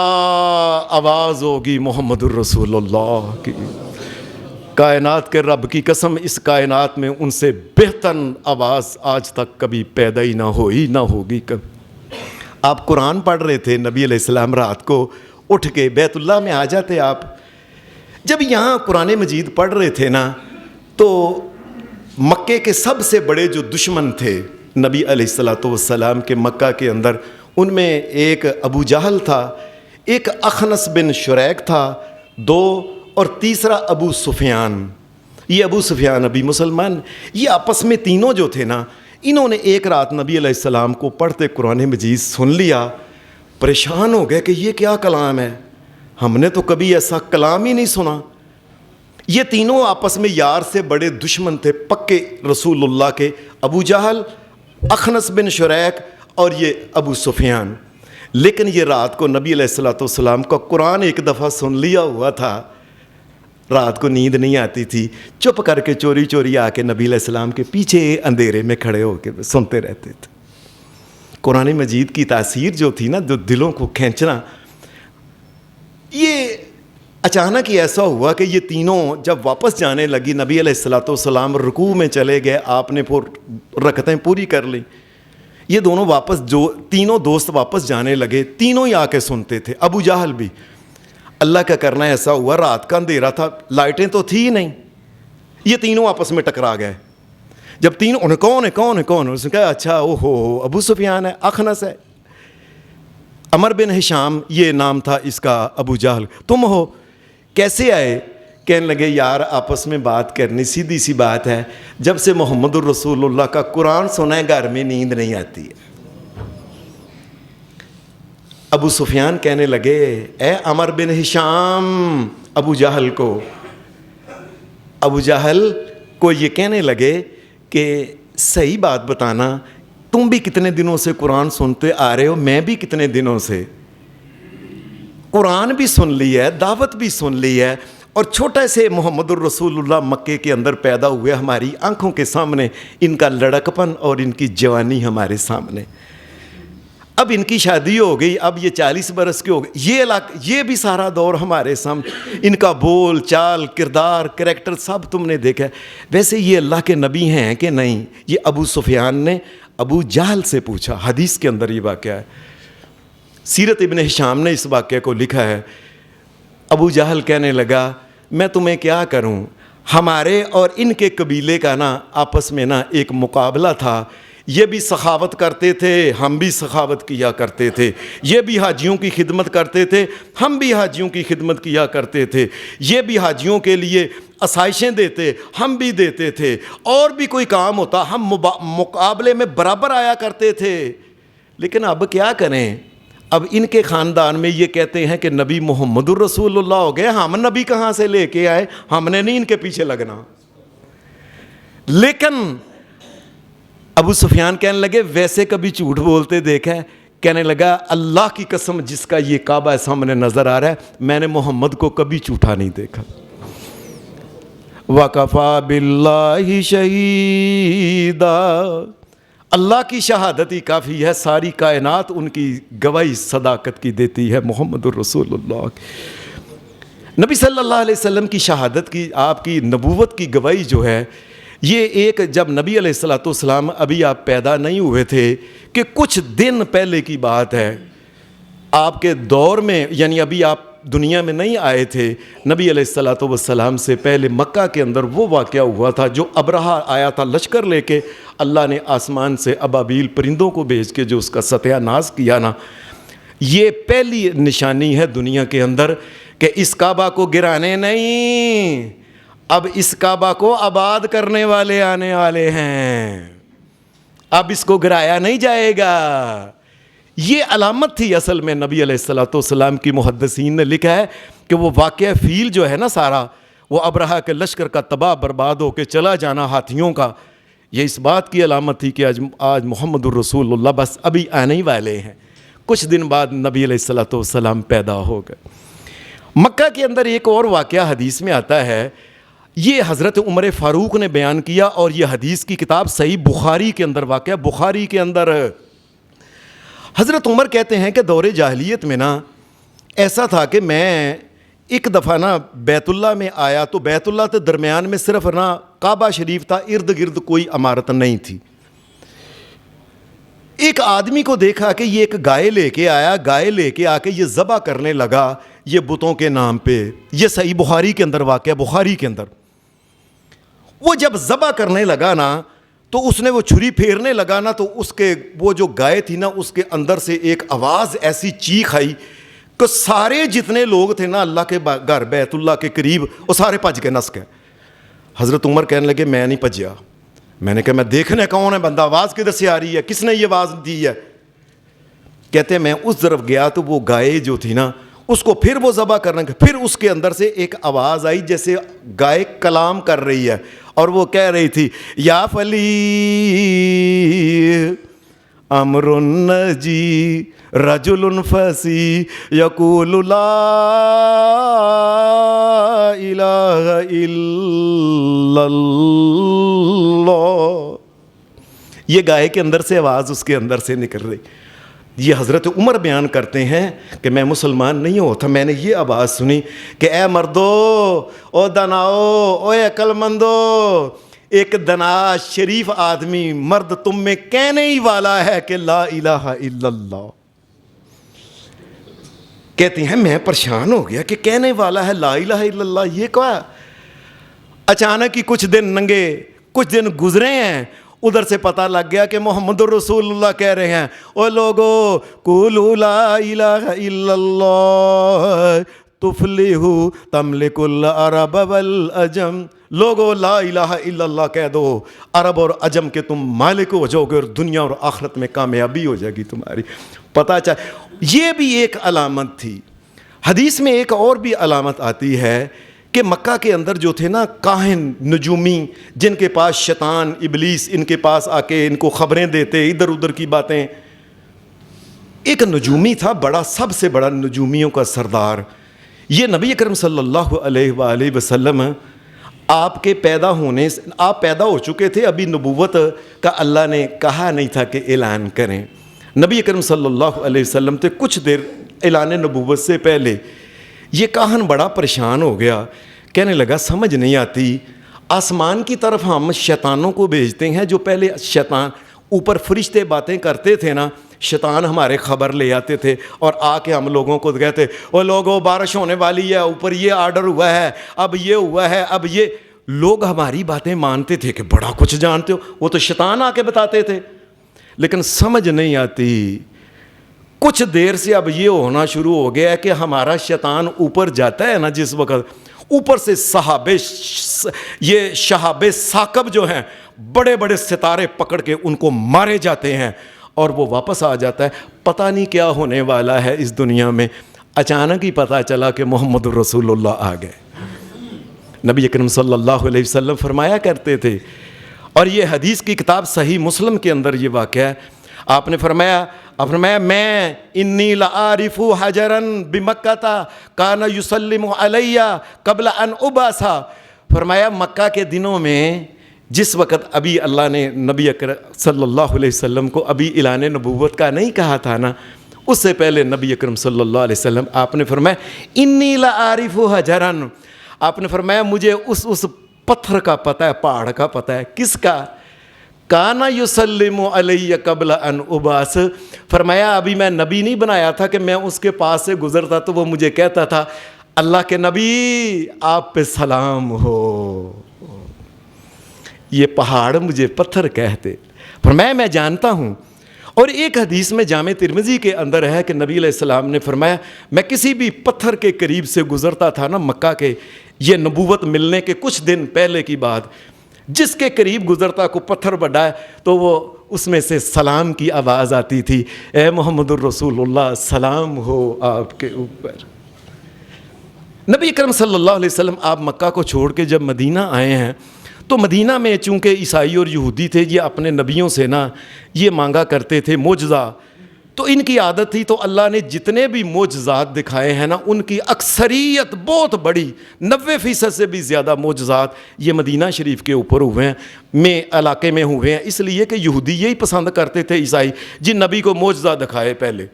آواز ہوگی محمد الرسول اللہ کی, کائنات کے رب کی قسم, اس کائنات میں ان سے بہتر آواز آج تک کبھی پیدا ہی نہ ہوئی نہ ہوگی. آپ قرآن پڑھ رہے تھے, نبی علیہ السلام رات کو اٹھ کے بیت اللہ میں آ جاتے. آپ جب یہاں قرآن مجید پڑھ رہے تھے نا, تو مکے کے سب سے بڑے جو دشمن تھے نبی علیہ الصلوۃ والسلام کے مکہ کے اندر, ان میں ایک ابو جہل تھا, ایک اخنس بن شریک تھا, دو, اور تیسرا ابو سفیان. یہ ابو سفیان ابھی مسلمان, یہ آپس میں تینوں جو تھے نا, انہوں نے ایک رات نبی علیہ السلام کو پڑھتے قرآن مجید سن لیا. پریشان ہو گئے کہ یہ کیا کلام ہے, ہم نے تو کبھی ایسا کلام ہی نہیں سنا. یہ تینوں آپس میں یار سے بڑے دشمن تھے پکے رسول اللہ کے, ابو جہل, اخنس بن شریک اور یہ ابو سفیان. لیکن یہ رات کو نبی علیہ الصلوۃ والسلام کا قرآن ایک دفعہ سن لیا ہوا تھا. رات کو نیند نہیں آتی تھی, چپ کر کے چوری چوری آ کے نبی علیہ السلام کے پیچھے اندھیرے میں کھڑے ہو کے سنتے رہتے تھے. قرآن مجید کی تاثیر جو تھی نا, جو دلوں کو کھینچنا, یہ اچانک ہی ایسا ہوا کہ یہ تینوں جب واپس جانے لگی, نبی علیہ الصلوۃ والسلام رکوع میں چلے گئے, آپ نے رکعتیں پوری کر لیں. یہ دونوں واپس, جو تینوں دوست واپس جانے لگے, تینوں ہی آ کے سنتے تھے. ابو جہل بھی. اللہ کا کرنا ایسا ہوا, رات کا اندھیرا تھا, لائٹیں تو تھی ہی نہیں, یہ تینوں آپس میں ٹکرا گئے. جب تینوں نے کون ہے کون ہے کون ہے, اس نے کہا اچھا او ہو ابو سفیان ہے, اخنس ہے, عمر بن ہشام یہ نام تھا اس کا, ابو جہل تم ہو, کیسے آئے؟ کہنے لگے یار آپس میں بات کرنی, سیدھی سی بات ہے, جب سے محمد الرسول اللہ کا قرآن سنا ہے گھر میں نیند نہیں آتی ہے. ابو سفیان کہنے لگے اے عمر بن ہشام, ابو جہل کو یہ کہنے لگے کہ صحیح بات بتانا, تم بھی کتنے دنوں سے قرآن سنتے آ رہے ہو, میں بھی کتنے دنوں سے قرآن بھی سن لی ہے, دعوت بھی سن لی ہے, اور چھوٹے سے محمد الرسول اللہ مکے کے اندر پیدا ہوئے ہماری آنکھوں کے سامنے, ان کا لڑکپن اور ان کی جوانی ہمارے سامنے. اب ان کی شادی ہو گئی, اب یہ 40 برس کے ہو گئے, یہ بھی سارا دور ہمارے سامنے, ان کا بول چال, کردار, کریکٹر سب تم نے دیکھا. ویسے یہ اللہ کے نبی ہیں کہ نہیں؟ یہ ابو سفیان نے ابو جہل سے پوچھا. حدیث کے اندر یہ واقعہ ہے, سیرت ابن ہشام نے اس واقعے کو لکھا ہے. ابو جہل کہنے لگا میں تمہیں کیا کروں, ہمارے اور ان کے قبیلے کا نا آپس میں نا ایک مقابلہ تھا, یہ بھی سخاوت کرتے تھے, ہم بھی سخاوت کیا کرتے تھے, یہ بھی حاجیوں کی خدمت کرتے تھے, ہم بھی حاجیوں کی خدمت کیا کرتے تھے, یہ بھی حاجیوں کے لیے آسائشیں دیتے, ہم بھی دیتے تھے, اور بھی کوئی کام ہوتا ہم مقابلے میں برابر آیا کرتے تھے. لیکن اب کیا کریں, اب ان کے خاندان میں یہ کہتے ہیں کہ نبی محمد الرسول اللہ ہو گئے, ہم نبی کہاں سے لے کے آئے, ہم نے نہیں ان کے پیچھے لگنا. لیکن ابو سفیان کہنے لگے ویسے کبھی جھوٹ بولتے دیکھا ہے؟ کہنے لگا اللہ کی قسم جس کا یہ کعبہ سامنے نظر آ رہا ہے, میں نے محمد کو کبھی جھوٹا نہیں دیکھا. وَكَفَى بِاللَّهِ شَهِيدًا, اللہ کی شہادت ہی کافی ہے, ساری کائنات ان کی گواہی صداقت کی دیتی ہے. محمد الرسول اللہ نبی صلی اللہ علیہ وسلم کی شہادت کی, آپ کی نبوت کی گواہی جو ہے, یہ ایک جب نبی علیہ الصلوۃ والسلام ابھی آپ پیدا نہیں ہوئے تھے کہ کچھ دن پہلے کی بات ہے, آپ کے دور میں, یعنی ابھی آپ دنیا میں نہیں آئے تھے, نبی علیہ الصلوۃ والسلام سے پہلے مکہ کے اندر وہ واقعہ ہوا تھا جو ابرہہ آیا تھا لشکر لے کے, اللہ نے آسمان سے ابابیل پرندوں کو بھیج کے جو اس کا ستیہ ناز کیا نا. یہ پہلی نشانی ہے دنیا کے اندر کہ اس کعبہ کو گرانے نہیں، اب اس کعبہ کو آباد کرنے والے آنے والے ہیں، اب اس کو گرایا نہیں جائے گا۔ یہ علامت تھی اصل میں نبی علیہ الصلوۃ والسلام کی۔ محدثین نے لکھا ہے کہ وہ واقعہ فیل جو ہے نا سارا، وہ ابرہہ کے لشکر کا تباہ برباد ہو کے چلا جانا ہاتھیوں کا، یہ اس بات کی علامت تھی کہ آج محمد الرسول اللہ بس ابھی آنے ہی والے ہیں۔ کچھ دن بعد نبی علیہ الصلوۃ والسلام پیدا ہو گئے۔ مکہ کے اندر ایک اور واقعہ حدیث میں آتا ہے، یہ حضرت عمر فاروق نے بیان کیا، اور یہ حدیث کی کتاب صحیح بخاری کے اندر واقعہ، بخاری کے اندر حضرت عمر کہتے ہیں کہ دور جاہلیت میں نا ایسا تھا کہ میں ایک دفعہ نا بیت اللہ میں آیا، تو بیت اللہ کے درمیان میں صرف نا کعبہ شریف تھا، ارد گرد کوئی عمارت نہیں تھی۔ ایک آدمی کو دیکھا کہ یہ ایک گائے لے کے آیا، گائے لے کے آ کے یہ ذبح کرنے لگا یہ بتوں کے نام پہ۔ یہ صحیح بخاری کے اندر واقعہ، بخاری کے اندر وہ جب ذبح کرنے لگا نا تو اس نے وہ چھری پھیرنے لگا نا، تو اس کے وہ جو گائے تھی نا اس کے اندر سے ایک آواز ایسی چیخ آئی کہ سارے جتنے لوگ تھے نا اللہ کے گھر بیت اللہ کے قریب، وہ سارے بھج کے نس گئے۔ حضرت عمر کہنے لگے میں نہیں بھجیا، میں نے کہا میں دیکھنے کون ہے بندہ، آواز کدھر سے آ رہی ہے، کس نے یہ آواز دی ہے؟ کہتے ہیں میں اس طرف گیا تو وہ گائے جو تھی نا اس کو پھر وہ ذبح کرنے کے، پھر اس کے اندر سے ایک آواز آئی جیسے گائے کلام کر رہی ہے، اور وہ کہہ رہی تھی یا فلی امر النجی رجل فسی یقول لا الہ الا اللہ۔ یہ گائے کے اندر سے آواز اس کے اندر سے نکل رہی۔ یہ حضرت عمر بیان کرتے ہیں کہ میں مسلمان نہیں ہوتا، میں نے یہ آواز سنی کہ اے مردو، او دناؤ، او عقل مندو، ایک دنا شریف آدمی مرد تم میں کہنے ہی والا ہے کہ لا الہ الا اللہ۔ کہتے ہیں میں پریشان ہو گیا کہ کہنے والا ہے لا الہ الا اللہ، یہ کیا؟ اچانک ہی کچھ دن گزرے ہیں، ادھر سے پتہ لگ گیا کہ محمد الرسول اللہ کہہ رہے ہیں او لوگو قولوا لا الہ الا اللہ تفلحوا تملک العرب والعجم، لوگو لا الہ الا اللہ کہہ دو، عرب اور عجم کے تم مالک ہو جاؤ گے، اور دنیا اور آخرت میں کامیابی ہو جائے گی تمہاری۔ پتہ چلا یہ بھی ایک علامت تھی۔ حدیث میں ایک اور بھی علامت آتی ہے کہ مکہ کے اندر جو تھے نا کاہن، نجومی، جن کے پاس شیطان ابلیس ان کے پاس آ کے ان کو خبریں دیتے ادھر ادھر کی باتیں، ایک نجومی تھا بڑا، سب سے بڑا نجومیوں کا سردار۔ یہ نبی اکرم صلی اللہ علیہ وآلہ وسلم آپ کے پیدا ہونے سے، آپ پیدا ہو چکے تھے، ابھی نبوت کا اللہ نے کہا نہیں تھا کہ اعلان کریں۔ نبی اکرم صلی اللہ علیہ وسلم تھے کچھ دیر اعلان نبوت سے پہلے۔ یہ کاہن بڑا پریشان ہو گیا، کہنے لگا سمجھ نہیں آتی، آسمان کی طرف ہم شیطانوں کو بھیجتے ہیں، جو پہلے شیطان اوپر فرشتے باتیں کرتے تھے نا، شیطان ہمارے خبر لے آتے تھے اور آ کے ہم لوگوں کو کہتے او لوگوں بارش ہونے والی ہے، اوپر یہ آرڈر ہوا ہے، اب یہ ہوا ہے، اب یہ۔ لوگ ہماری باتیں مانتے تھے کہ بڑا کچھ جانتے ہو، وہ تو شیطان آ کے بتاتے تھے، لیکن سمجھ نہیں آتی۔ کچھ دیر سے اب یہ ہونا شروع ہو گیا ہے کہ ہمارا شیطان اوپر جاتا ہے نا، جس وقت اوپر سے یہ شہاب ثاقب جو ہیں بڑے بڑے ستارے پکڑ کے ان کو مارے جاتے ہیں، اور وہ واپس آ جاتا ہے۔ پتہ نہیں کیا ہونے والا ہے اس دنیا میں۔ اچانک ہی پتہ چلا کہ محمد الرسول اللہ آ گئے۔ نبی اکرم صلی اللہ علیہ وسلم فرمایا کرتے تھے، اور یہ حدیث کی کتاب صحیح مسلم کے اندر یہ واقعہ ہے، آپ نے فرمایا میں انی لعارف حجرا بمکہ کان یسلم علی قبل ان ابعث۔ فرمایا مکہ کے دنوں میں جس وقت ابھی اللہ نے نبی اکرم صلی اللہ علیہ وسلم کو ابھی اعلان نبوت کا نہیں کہا تھا نا، اس سے پہلے نبی اکرم صلی اللہ علیہ وسلم آپ نے فرمایا انی لعارف حجرا، آپ نے فرمایا مجھے اس پتھر کا پتہ ہے، پہاڑ کا پتہ ہے۔ کس کا؟ کانا یسلم علی قبل ان ابعث۔ فرمایا ابھی میں نبی نہیں بنایا تھا کہ میں اس کے پاس سے گزرتا تو وہ مجھے کہتا تھا اللہ کے نبی آپ پہ سلام ہو۔ یہ پہاڑ مجھے پتھر کہتے۔ فرمایا میں جانتا ہوں، اور ایک حدیث میں جامع ترمذی کے اندر ہے کہ نبی علیہ السلام نے فرمایا میں کسی بھی پتھر کے قریب سے گزرتا تھا نا مکہ کے، یہ نبوت ملنے کے کچھ دن پہلے کی بات، جس کے قریب گزرتا کو پتھر بڑھائے تو وہ اس میں سے سلام کی آواز آتی تھی، اے محمد الرسول اللہ سلام ہو آپ کے اوپر۔ نبی اکرم صلی اللہ علیہ وسلم آپ مکہ کو چھوڑ کے جب مدینہ آئے ہیں تو مدینہ میں چونکہ عیسائی اور یہودی تھے، یہ اپنے نبیوں سے نا یہ مانگا کرتے تھے معجزہ، تو ان کی عادت تھی، تو اللہ نے جتنے بھی معجزات دکھائے ہیں نا ان کی اکثریت بہت بڑی 90% سے بھی زیادہ معجزات یہ مدینہ شریف کے اوپر ہوئے ہیں، علاقے میں ہوئے ہیں، اس لیے کہ یہودی یہی پسند کرتے تھے عیسائی جن نبی کو معجزہ دکھائے پہلے۔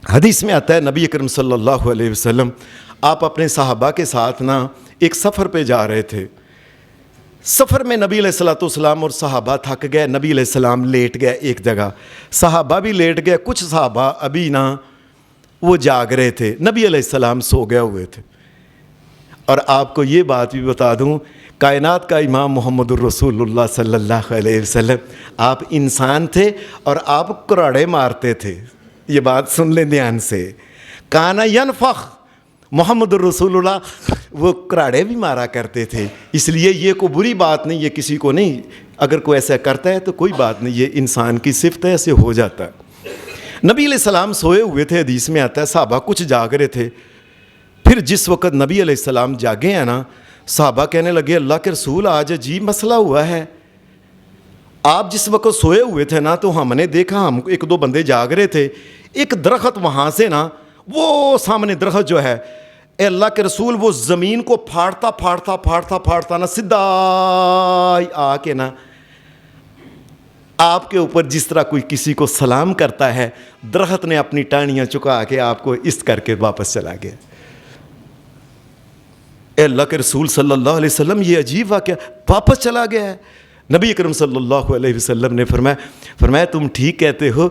حدیث میں آتا ہے نبی اکرم صلی اللہ علیہ وسلم آپ اپنے صحابہ کے ساتھ نا ایک سفر پہ جا رہے تھے، سفر میں نبی علیہ السلام اور صحابہ تھک گئے، نبی علیہ السلام لیٹ گئے ایک جگہ، صحابہ بھی لیٹ گئے، کچھ صحابہ ابھی نا وہ جاگ رہے تھے، نبی علیہ السلام سو گئے ہوئے تھے۔ اور آپ کو یہ بات بھی بتا دوں، کائنات کا امام محمد الرسول اللہ صلی اللہ علیہ وسلم آپ انسان تھے اور آپ کراڑے مارتے تھے، یہ بات سن لیں دھیان سے، کانا ینفخ، محمد الرسول اللہ وہ کراڑے بھی مارا کرتے تھے، اس لیے یہ کوئی بری بات نہیں، یہ کسی کو نہیں، اگر کوئی ایسا کرتا ہے تو کوئی بات نہیں، یہ انسان کی صفت ہے، ایسے ہو جاتا ہے۔ نبی علیہ السلام سوئے ہوئے تھے، حدیث میں آتا ہے صحابہ کچھ جاگ رہے تھے، پھر جس وقت نبی علیہ السلام جاگے ہیں نا صحابہ کہنے لگے اللہ کے رسول آج عجیب مسئلہ ہوا ہے، آپ جس وقت سوئے ہوئے تھے نا تو ہم نے دیکھا ہم ایک دو بندے جاگ رہے تھے، ایک درخت وہاں سے نا وہ سامنے درخت جو ہے، اے اللہ کے رسول وہ زمین کو پھاڑتا نا سیدھا آ کے نا آپ کے اوپر جس طرح کوئی کسی کو سلام کرتا ہے، درخت نے اپنی ٹہنیاں چکا کے آپ کو اس کر کے واپس چلا گیا۔ اے اللہ کے رسول صلی اللہ علیہ وسلم یہ عجیب واقعہ، واپس چلا گیا ہے۔ نبی اکرم صلی اللہ علیہ وسلم نے فرمایا تم ٹھیک کہتے ہو،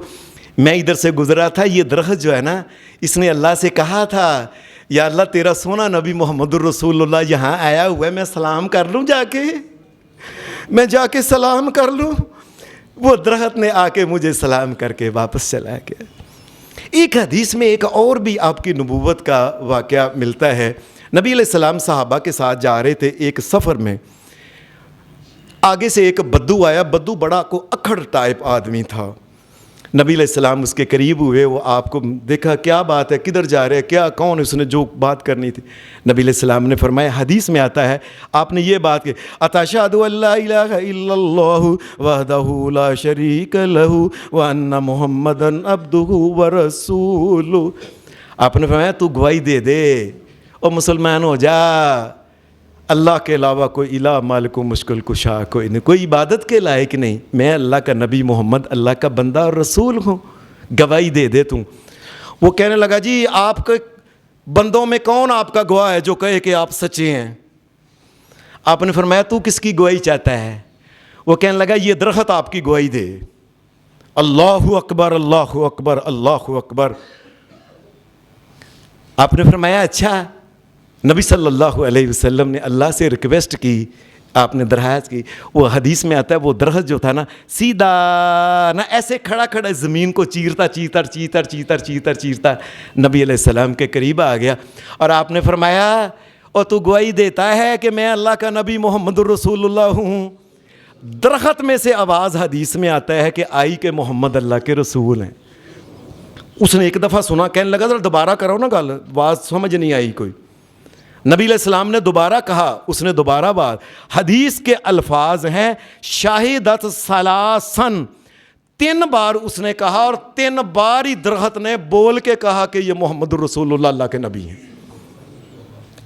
میں ادھر سے گزرا تھا، یہ درخت جو ہے نا اس نے اللہ سے کہا تھا یا اللہ تیرا سونا نبی محمد الرسول اللہ یہاں آیا ہوا ہے، میں سلام کر لوں، میں جا کے سلام کر لوں، وہ درخت نے آ کے مجھے سلام کر کے واپس چلا گیا۔ ایک حدیث میں ایک اور بھی آپ کی نبوت کا واقعہ ملتا ہے، نبی علیہ السلام صحابہ کے ساتھ جا رہے تھے ایک سفر میں، آگے سے ایک بدو آیا، بدو بڑا کو اکھڑ ٹائپ آدمی تھا، نبی علیہ السلام اس کے قریب ہوئے، وہ آپ کو دیکھا کیا بات ہے، کدھر جا رہے ہیں، کیا کون، اس نے جو بات کرنی تھی، نبی علیہ السلام نے فرمایا، حدیث میں آتا ہے آپ نے یہ بات کی، اتشہد ان لا الہ الا اللہ وحدہ لا شریک لہ وان محمدا عبدہ ورسولہ، آپ نے فرمایا تو گواہی دے دے اور مسلمان ہو جا، اللہ کے علاوہ کوئی الہ مالک و مشکل کشا کوئی نہیں، کوئی عبادت کے لائق نہیں، میں اللہ کا نبی محمد اللہ کا بندہ اور رسول ہوں، گواہی دے دے تم۔ وہ کہنے لگا جی آپ کے بندوں میں کون آپ کا گواہ ہے جو کہے کہ آپ سچے ہیں؟ آپ نے فرمایا تو کس کی گواہی چاہتا ہے؟ وہ کہنے لگا یہ درخت آپ کی گواہی دے، اللہ اکبر اللہ اکبر اللہ اکبر۔ آپ نے فرمایا اچھا، نبی صلی اللہ علیہ وسلم نے اللہ سے ریکویسٹ کی، آپ نے درخواست کی، وہ حدیث میں آتا ہے وہ درخت جو تھا نا سیدھا نا ایسے کھڑا زمین کو چیرتا نبی علیہ السلام کے قریب آ گیا، اور آپ نے فرمایا اور تو گواہی دیتا ہے کہ میں اللہ کا نبی محمد الرسول اللہ ہوں؟ درخت میں سے آواز حدیث میں آتا ہے کہ آئی کہ محمد اللہ کے رسول ہیں۔ اس نے ایک دفعہ سنا، کہنے لگا ذرا دوبارہ کرو نا گل، آواز سمجھ نہیں آئی کوئی، نبی علیہ السلام نے دوبارہ کہا، اس نے دوبارہ بات، حدیث کے الفاظ ہیں شاہدت ثلاثن، 3 بار اس نے کہا اور 3 بار ہی درخت نے بول کے کہا کہ یہ محمد الرسول اللہ اللہ کے نبی ہیں۔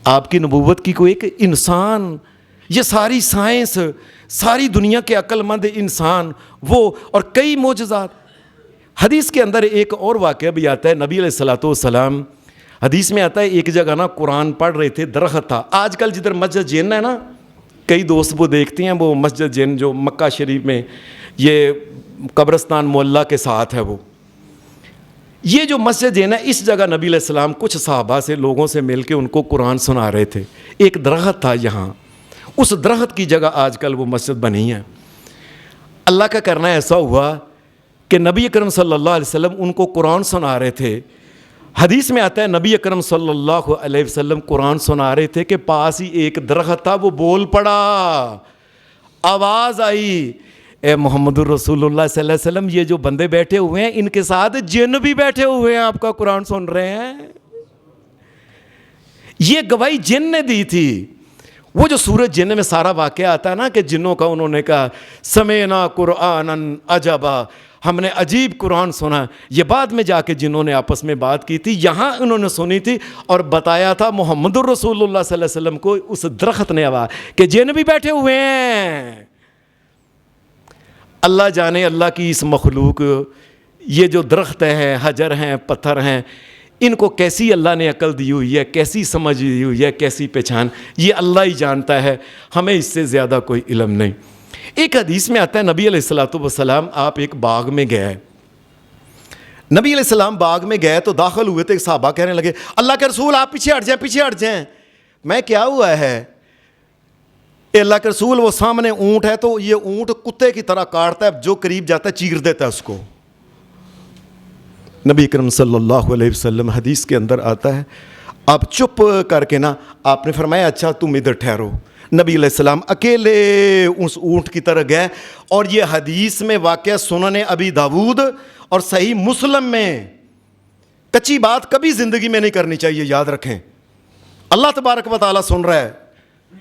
آپ کی نبوت کی کوئی ایک انسان، یہ ساری سائنس، ساری دنیا کے عقل مند انسان وہ، اور کئی معجزات۔ حدیث کے اندر ایک اور واقعہ بھی آتا ہے، نبی علیہ السلام حدیث میں آتا ہے ایک جگہ نا قرآن پڑھ رہے تھے، درخت تھا، آج کل جدھر مسجد جین ہے نا، کئی دوست وہ دیکھتے ہیں، وہ مسجد جین جو مکہ شریف میں یہ قبرستان محلہ کے ساتھ ہے، وہ یہ جو مسجد جین ہے اس جگہ نبی علیہ السلام کچھ صحابہ سے لوگوں سے مل کے ان کو قرآن سنا رہے تھے، ایک درخت تھا یہاں، اس درخت کی جگہ آج کل وہ مسجد بنی ہے۔ اللہ کا کرنا ایسا ہوا کہ نبی اکرم صلی اللہ علیہ وسلم ان کو قرآن سنا رہے تھے. حدیث میں آتا ہے نبی اکرم صلی اللہ علیہ وسلم قرآن سنا رہے تھے کہ پاس ہی ایک درخت تھا, وہ بول پڑا, آواز آئی, اے محمد الرسول اللہ صلی اللہ علیہ وسلم, یہ جو بندے بیٹھے ہوئے ہیں ان کے ساتھ جن بھی بیٹھے ہوئے ہیں, آپ کا قرآن سن رہے ہیں. یہ گواہی جن نے دی تھی. وہ جو سورۃ جن میں سارا واقعہ آتا ہے نا کہ جنوں کا انہوں نے کہا سمعنا قرآنا عجبا, ہم نے عجیب قرآن سنا, یہ بعد میں جا کے جنہوں نے آپس میں بات کی تھی, یہاں انہوں نے سنی تھی اور بتایا تھا محمد الرسول اللہ صلی اللہ علیہ وسلم کو اس درخت نے آواز کہ جن بھی بیٹھے ہوئے ہیں. اللہ جانے اللہ کی اس مخلوق, یہ جو درخت ہیں, حجر ہیں, پتھر ہیں, ان کو کیسی اللہ نے عقل دی ہوئی ہے, کیسی سمجھ دی ہوئی ہے, کیسی پہچان, یہ اللہ ہی جانتا ہے, ہمیں اس سے زیادہ کوئی علم نہیں. ایک حدیث میں آتا ہے نبی علیہ الصلوۃ والسلام آپ ایک باغ میں گئے. نبی علیہ السلام باغ میں گئے تو داخل ہوئے تو صحابہ کہنے لگے اللہ کے رسول آپ پیچھے ہٹ جائیں, پیچھے ہٹ جائیں. میں کیا ہوا ہے؟ اے اللہ کے رسول, وہ سامنے اونٹ ہے تو یہ اونٹ کتے کی طرح کاٹتا ہے, جو قریب جاتا ہے چیر دیتا ہے اس کو. نبی اکرم صلی اللہ علیہ وسلم حدیث کے اندر آتا ہے آپ چپ کر کے نا آپ نے فرمایا اچھا تم ادھر ٹھہرو. نبی علیہ السلام اکیلے اس اونٹ کی طرح گئے, اور یہ حدیث میں واقعہ سنن ابی داود اور صحیح مسلم میں, کچی بات کبھی زندگی میں نہیں کرنی چاہیے, یاد رکھیں. اللہ تبارک و تعالیٰ سن رہا ہے,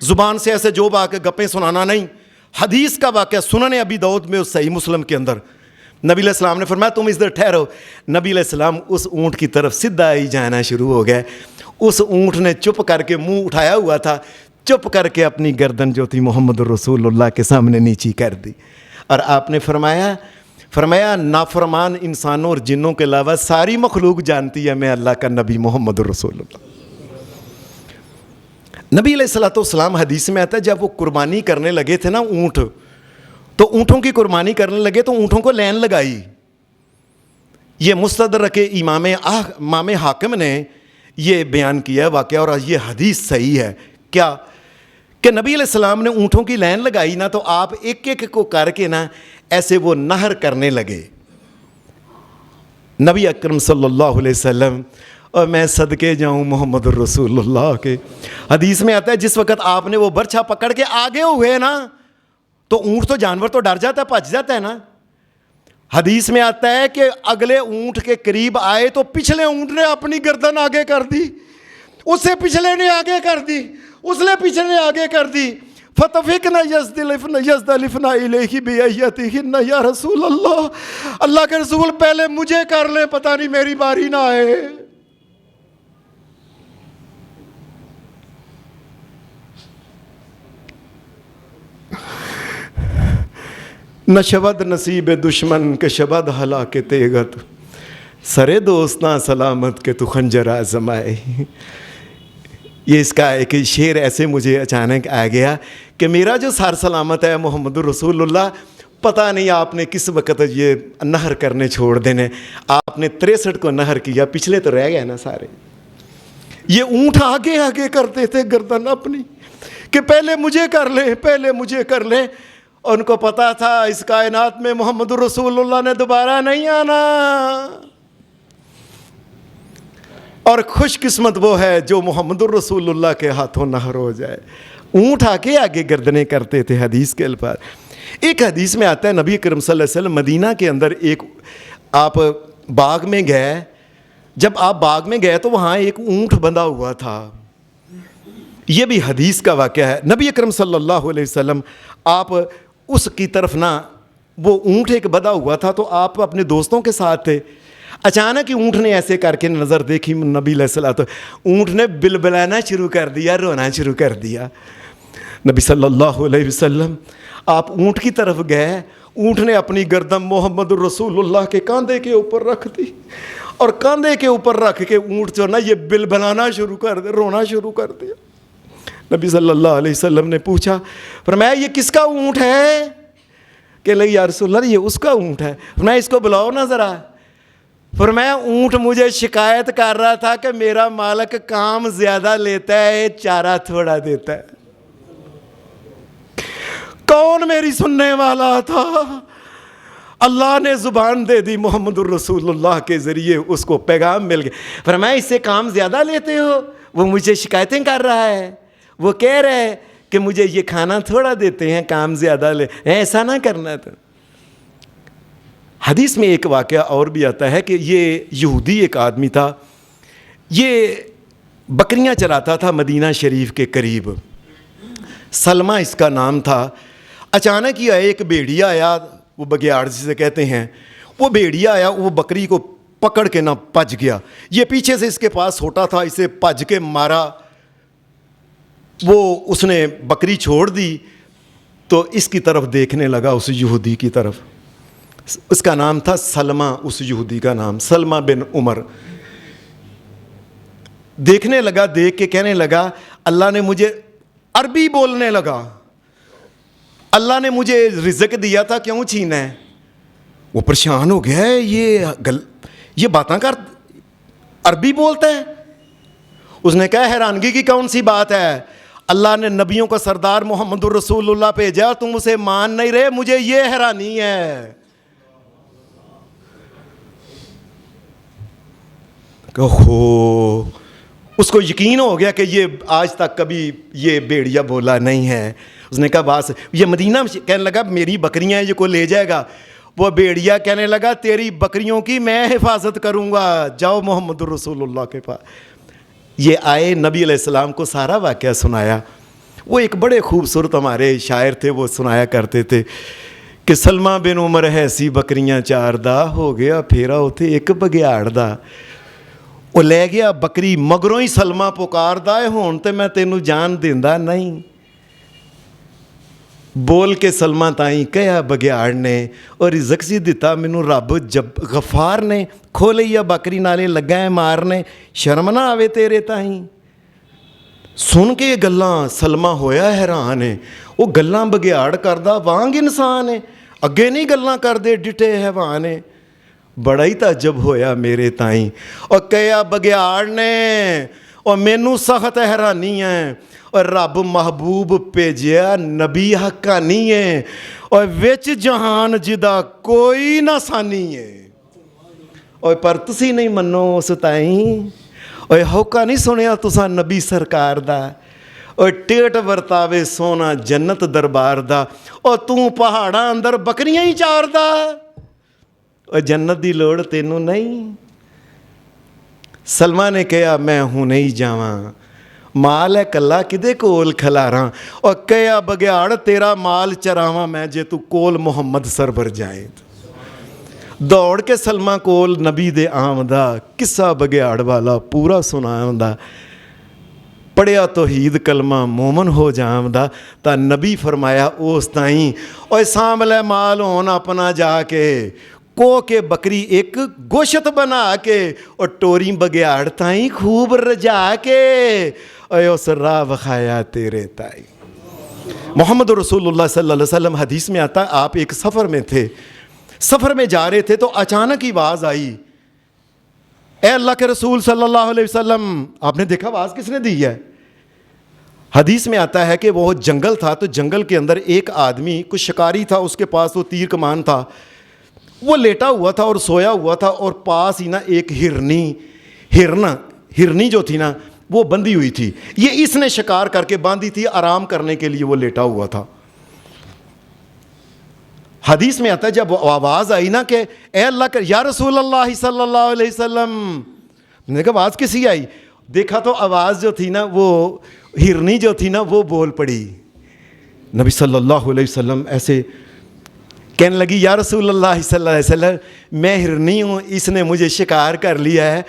زبان سے ایسے جو با کے گپیں سنانا نہیں. حدیث کا واقعہ سنن ابی داود میں صحیح مسلم کے اندر نبی علیہ السلام نے فرمایا تم ادھر ٹھہرو. نبی علیہ السلام اس اونٹ کی طرف سدھا ہی جانا شروع ہو گئے. اس اونٹ نے چپ کر کے منہ اٹھایا ہوا تھا, چپ کر کے اپنی گردن جو تھی محمد الرسول اللہ کے سامنے نیچی کر دی, اور آپ نے فرمایا نافرمان انسانوں اور جنوں کے علاوہ ساری مخلوق جانتی ہے میں اللہ کا نبی محمد الرسول اللہ. نبی علیہ الصلوۃ والسلام حدیث میں آتا ہے جب وہ قربانی کرنے لگے تھے نا اونٹ, تو اونٹوں کی قربانی کرنے لگے تو اونٹوں کو لین لگائی. یہ مستدرک امام حاکم نے یہ بیان کیا ہے واقعہ, اور یہ حدیث صحیح ہے. کیا کہ نبی علیہ السلام نے اونٹوں کی لین لگائی نا, تو آپ ایک ایک کو کر کے نا ایسے وہ نہر کرنے لگے. نبی اکرم صلی اللہ علیہ وسلم, اور میں صدقے جاؤں محمد الرسول اللہ کے, حدیث میں آتا ہے جس وقت آپ نے وہ برچھا پکڑ کے آگے ہوئے نا, تو اونٹ تو جانور تو ڈر جاتا ہے, بھج جاتا ہے نا. حدیث میں آتا ہے کہ اگلے اونٹ کے قریب آئے تو پچھلے اونٹ نے اپنی گردن آگے کر دی, اس سے پچھلے نے آگے کر دی, اس نے پچھلے نے آگے کر دی. فتفقنا یزدلفنا الیہ بیئیتہن یا رسول اللہ, اللہ کے رسول پہلے مجھے کر لیں, پتہ نہیں میری باری نہ آئے. نہ شبد نصیب دشمن کے شبد ہلاک تیغت, سرے دوستاں سلامت کے تو خنجر آزمائے. یہ اس کا ایک شعر ایسے مجھے اچانک آ گیا کہ میرا جو سر سلامت ہے محمد الرسول اللہ, پتہ نہیں آپ نے کس وقت یہ نہر کرنے چھوڑ دینے. آپ نے 63 کو نہر کیا, پچھلے تو رہ گئے نا سارے. یہ اونٹ آگے آگے کرتے تھے گردن اپنی کہ پہلے مجھے کر لیں, پہلے مجھے کر لیں. ان کو پتا تھا اس کائنات میں محمد الرسول اللہ نے دوبارہ نہیں آنا, اور خوش قسمت وہ ہے جو محمد الرسول اللہ کے ہاتھوں نہر ہو جائے. اونٹ آگے آگے گردنیں کرتے تھے حدیث کے الفاظ. ایک حدیث میں آتا ہے نبی کریم صلی اللہ علیہ وسلم مدینہ کے اندر ایک آپ باغ میں گئے. جب آپ باغ میں گئے تو وہاں ایک اونٹ بندھا ہوا تھا. یہ بھی حدیث کا واقعہ ہے. نبی اکرم صلی اللہ علیہ وسلم آپ اس کی طرف نہ, وہ اونٹ ایک بندھا ہوا تھا تو آپ اپنے دوستوں کے ساتھ تھے. اچانک ہی اونٹ نے ایسے کر کے نظر دیکھی نبی علیہ السلام, اونٹ نے بلبلانا شروع کر دیا, رونا شروع کر دیا. نبی صلی اللہ علیہ وسلم آپ اونٹ کی طرف گئے, اونٹ نے اپنی گردن محمد الرسول اللہ کے کاندھے کے اوپر رکھ دی, اور کاندھے کے اوپر رکھ کے اونٹ جو نا یہ بلبلانا شروع کر دیا, رونا شروع کر دیا. نبی صلی اللہ علیہ وسلم نے پوچھا, فرمایا یہ کس کا اونٹ ہے؟ کہ لگی یا رسول اللہ یہ اس کا اونٹ ہے. فرمایا اس کو بلاؤ نا ذرا. فرمایا اونٹ مجھے شکایت کر رہا تھا کہ میرا مالک کام زیادہ لیتا ہے, چارہ تھوڑا دیتا ہے. کون میری سننے والا تھا؟ اللہ نے زبان دے دی محمد الرسول اللہ کے ذریعے اس کو پیغام مل گیا۔ فرمایا اس سے کام زیادہ لیتے ہو، وہ مجھے شکایتیں کر رہا ہے، وہ کہہ رہا ہے کہ مجھے یہ کھانا تھوڑا دیتے ہیں، کام زیادہ لے، ایسا نہ کرنا تھا۔ حدیث میں ایک واقعہ اور بھی آتا ہے کہ یہ یہودی ایک آدمی تھا، یہ بکریاں چراتا تھا مدینہ شریف کے قریب، سلمہ اس کا نام تھا۔ اچانک ہی ایک بھیڑیا آیا، وہ بگیاڑ جسے کہتے ہیں، وہ بھیڑیا آیا، وہ بکری کو پکڑ کے نہ پج گیا، یہ پیچھے سے اس کے پاس ہوتا تھا، اسے پج کے مارا، وہ اس نے بکری چھوڑ دی تو اس کی طرف دیکھنے لگا، اس یہودی کی طرف، اس کا نام تھا سلمہ، اس یہودی کا نام سلمہ بن عمر۔ دیکھنے لگا، دیکھ کے کہنے لگا اللہ نے مجھے، عربی بولنے لگا، اللہ نے مجھے رزق دیا تھا، کیوں چھینا ہے؟ وہ پریشان ہو گیا ہے، یہ باتاں کر، عربی بولتا ہے۔ اس نے کہا حیرانگی کی کون سی بات ہے؟ اللہ نے نبیوں کا سردار محمد الرسول اللہ بھیجا، تم اسے مان نہیں رہے، مجھے یہ حیرانی ہے۔ اس کو یقین ہو گیا کہ یہ آج تک کبھی یہ بھیڑیا بولا نہیں ہے۔ اس نے کہا بات، یہ مدینہ کہنے لگا میری بکریاں ہیں، یہ کو لے جائے گا۔ وہ بھیڑیا کہنے لگا تیری بکریوں کی میں حفاظت کروں گا، جاؤ محمد الرسول اللہ کے پاس۔ یہ آئے، نبی علیہ السلام کو سارا واقعہ سنایا۔ وہ ایک بڑے خوبصورت ہمارے شاعر تھے، وہ سنایا کرتے تھے کہ سلمہ بن عمر ایسی بکریاں چار دا، ہو گیا پھیرا ہوتے ایک بگیاڑ دا۔ وہ لے گیا بکری، مگروں ہی سلمہ پکار دا ہے، ہون تے میں تینوں جان دیندا نہیں۔ بول کے سلمہ تائیں کہیا بگیاڑ نے، اور رزق سی دتا مینوں رب جب غفار نے، کھولیا بکری نالے لگا ہے مارنے، شرم نہ آوے تیرے تائیں۔ سن کے گلاں سلمہ ہویا حیران ہے، وہ گلاں بگیاڑ کردا وانگ انسان ہے، اگے نہیں گلاں کردے ڈٹے حیوان ہے۔ بڑا ہی تعجب ہویا میرے تائیں، اور کہیا بگیاڑ نے، اور مینوں سخت حیرانی ہے، اور رب محبوب بھیجیا نبی حقانی ہے، اور وچ جہان جدا کوئی نہ سانی ہے۔ اور پر تسی نہیں منو اس تائیں، اور ہوکا نہیں سنیا تساں نبی سرکار دا، اور ٹیٹ ورتاوے سونا جنت دربار دا، اور توں پہاڑاں اندر بکریاں ہی چار دا، اور جنت دی لوڑ تینوں نہیں۔ سلمہ نے کہا میں ہوں نہیں جاواں، مال ہے کلا کدے کول کھلاراں، اور کہیا بگیاڑ تیرا مال چراواں میں جے تو کول محمد سرور جائیں۔ دوڑ کے سلمہ کول نبی دے آمدہ، قصہ بگیاڑ والا پورا سناوندا، پڑھیا توحید کلمہ مومن ہو جاوندا، تا نبی فرمایا اس تائیں، اور ساملے مال ہون اپنا جا کے، کو کے بکری ایک گوشت بنا کے، اور ٹوری بگیاڑ تائیں خوب رجا کے، اور اس راہ وکھایا تیرے تائیں۔ محمد رسول اللہ صلی اللہ علیہ وسلم حدیث میں آتا ہے، آپ ایک سفر میں تھے، سفر میں جا رہے تھے تو اچانک ہی آواز آئی، اے اللہ کے رسول صلی اللہ علیہ وسلم۔ آپ نے دیکھا آواز کس نے دی ہے؟ حدیث میں آتا ہے کہ وہ جنگل تھا، تو جنگل کے اندر ایک آدمی کچھ شکاری تھا، اس کے پاس وہ تیر کمان تھا، وہ لیٹا ہوا تھا اور سویا ہوا تھا، اور پاس ہی نا ایک ہرنی جو تھی نا وہ بندھی ہوئی تھی، یہ اس نے شکار کر کے باندھی تھی، آرام کرنے کے لیے وہ لیٹا ہوا تھا۔ حدیث میں آتا ہے جب آواز آئی نا کہ اے اللہ کا یا رسول اللہ صلی اللہ علیہ وسلم، میں نے کہا آواز کسی آئی؟ دیکھا تو آواز جو تھی نا وہ ہرنی جو تھی نا وہ بول پڑی۔ نبی صلی اللہ علیہ وسلم ایسے کہنے لگی یا رسول اللہ صلی اللہ علیہ وسلم میں ہرنی ہوں، اس نے مجھے شکار کر لیا ہے۔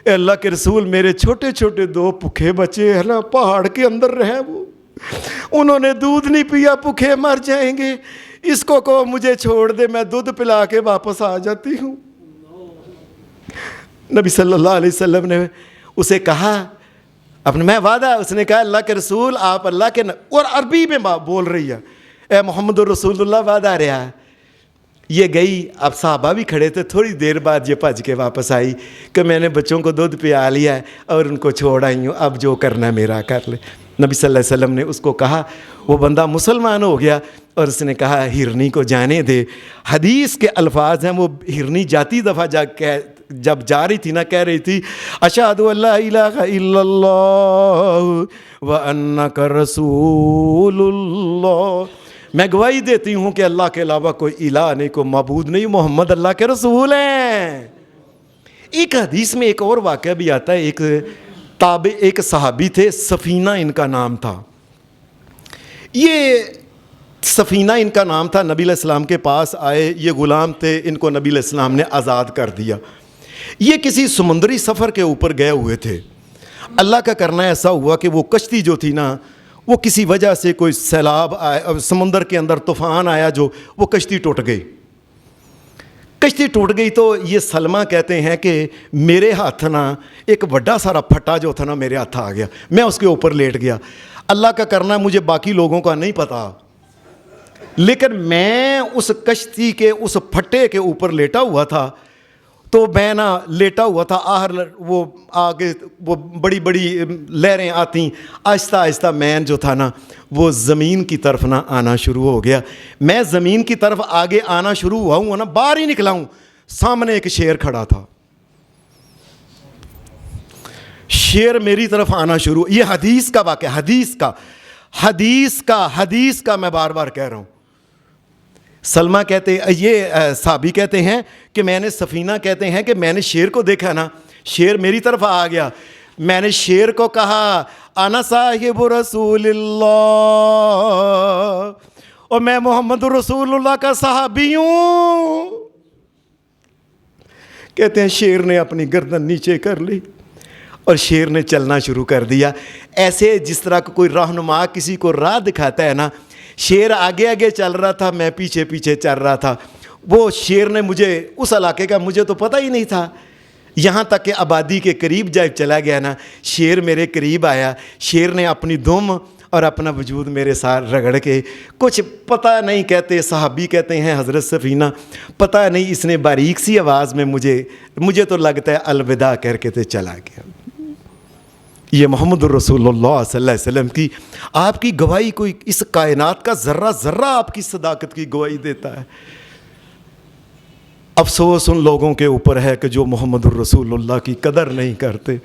اے اللہ کے رسول میرے چھوٹے چھوٹے دو بھوکے بچے ہیں نا پہاڑ کے اندر رہے، وہ انہوں نے دودھ نہیں پیا، بھوکے مر جائیں گے، اس کو کہو مجھے چھوڑ دے، میں دودھ پلا کے واپس آ جاتی ہوں۔ نبی صلی اللہ علیہ وسلم نے اسے کہا اپنے میں وعدہ، اس نے کہا اللہ کے رسول آپ اللہ کے اور عربی میں بول رہی ہے، اے محمد الرسول اللہ وعدہ رہا یہ گئی, اب صحابہ بھی کھڑے تھے, تھوڑی دیر بعد یہ بھج کے واپس آئی کہ میں نے بچوں کو دودھ پیا لیا ہے اور ان کو چھوڑ آئی ہوں, اب جو کرنا ہے میرا کر لے. نبی صلی اللہ علیہ وسلم نے اس کو کہا, وہ بندہ مسلمان ہو گیا اور اس نے کہا ہرنی کو جانے دے. حدیث کے الفاظ ہیں, وہ ہرنی جاتی دفعہ جب جا رہی تھی نا, کہہ رہی تھی اشہد ان لا الہ الا اللہ وانک رسول اللہ, میں گواہی دیتی ہوں کہ اللہ کے علاوہ کوئی الہ نہیں, کوئی معبود نہیں, محمد اللہ کے رسول ہیں. ایک حدیث میں ایک اور واقعہ بھی آتا ہے, ایک صحابی تھے, سفینہ ان کا نام تھا. یہ سفینہ ان کا نام تھا, نبی علیہ السلام کے پاس آئے, یہ غلام تھے, ان کو نبی علیہ السلام نے آزاد کر دیا. یہ کسی سمندری سفر کے اوپر گئے ہوئے تھے. اللہ کا کرنا ایسا ہوا کہ وہ کشتی جو تھی نا, وہ کسی وجہ سے کوئی سیلاب آیا, سمندر کے اندر طوفان آیا, جو وہ کشتی ٹوٹ گئی. کشتی ٹوٹ گئی تو یہ سلمہ کہتے ہیں کہ میرے ہاتھ نا ایک بڑا سارا پھٹا جو تھا نا میرے ہاتھ آ گیا, میں اس کے اوپر لیٹ گیا. اللہ کا کرنا مجھے باقی لوگوں کا نہیں پتا, لیکن میں اس کشتی کے اس پھٹے کے اوپر لیٹا ہوا تھا. تو میں نا لیٹا ہوا تھا, وہ آگے وہ بڑی بڑی لہریں آتیں, آہستہ آہستہ میں جو تھا نا وہ زمین کی طرف نا آنا شروع ہو گیا. میں زمین کی طرف آگے آنا شروع ہوا ہوں نا, باہر ہی نکلا ہوں, سامنے ایک شیر کھڑا تھا. شیر میری طرف آنا شروع, یہ حدیث کا واقعہ, حدیث کا میں بار بار کہہ رہا ہوں. سلمہ کہتے, یہ صحابی کہتے ہیں کہ میں نے, سفینہ کہتے ہیں کہ میں نے شیر کو دیکھا نا, شیر میری طرف آ گیا. میں نے شیر کو کہا انا صاحب رسول اللہ, اور میں محمد رسول اللہ کا صحابی ہوں. کہتے ہیں شیر نے اپنی گردن نیچے کر لی اور شیر نے چلنا شروع کر دیا. ایسے جس طرح کوئی رہنما کسی کو راہ دکھاتا ہے نا, شیر آگے آگے چل رہا تھا, میں پیچھے پیچھے چل رہا تھا. وہ شیر نے مجھے, اس علاقے کا مجھے تو پتہ ہی نہیں تھا, یہاں تک کہ آبادی کے قریب جب چلا گیا نا, شیر میرے قریب آیا. شیر نے اپنی دم اور اپنا وجود میرے ساتھ رگڑ کے, کچھ پتہ نہیں, کہتے صحابی کہتے ہیں حضرت سفینہ, پتہ نہیں اس نے باریک سی آواز میں مجھے تو لگتا ہے الوداع کر کے تے چلا گیا. یہ محمد الرسول اللہ صلی اللہ علیہ وسلم کی, آپ کی گواہی کوئی اس کائنات کا ذرہ ذرہ آپ کی صداقت کی گواہی دیتا ہے. افسوس ان لوگوں کے اوپر ہے کہ جو محمد الرسول اللہ کی قدر نہیں کرتے,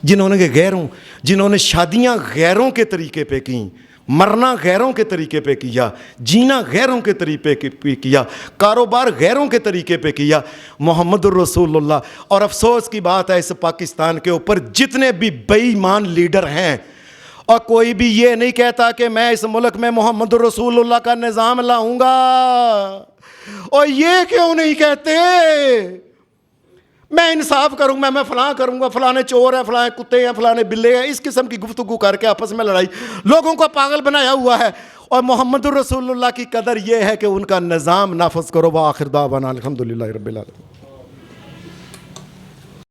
جنہوں نے شادیاں غیروں کے طریقے پہ کیں, مرنا غیروں کے طریقے پہ کیا, جینا غیروں کے طریقے پہ کیا, کاروبار غیروں کے طریقے پہ کیا. محمد الرسول اللہ. اور افسوس کی بات ہے اس پاکستان کے اوپر جتنے بھی بے ایمان لیڈر ہیں, اور کوئی بھی یہ نہیں کہتا کہ میں اس ملک میں محمد الرسول اللہ کا نظام لاؤں گا. اور یہ کیوں نہیں کہتے میں انصاف کروں گا, میں فلاں کروں گا, فلاں چور ہے, فلاں کتے ہیں, فلاں بلے ہیں, اس قسم کی گفتگو کر کے آپس میں لڑائی, لوگوں کو پاگل بنایا ہوا ہے. اور محمد الرسول اللہ کی قدر یہ ہے کہ ان کا نظام نافذ کرو. وآخر دعوانا الحمدللہ رب العالمین.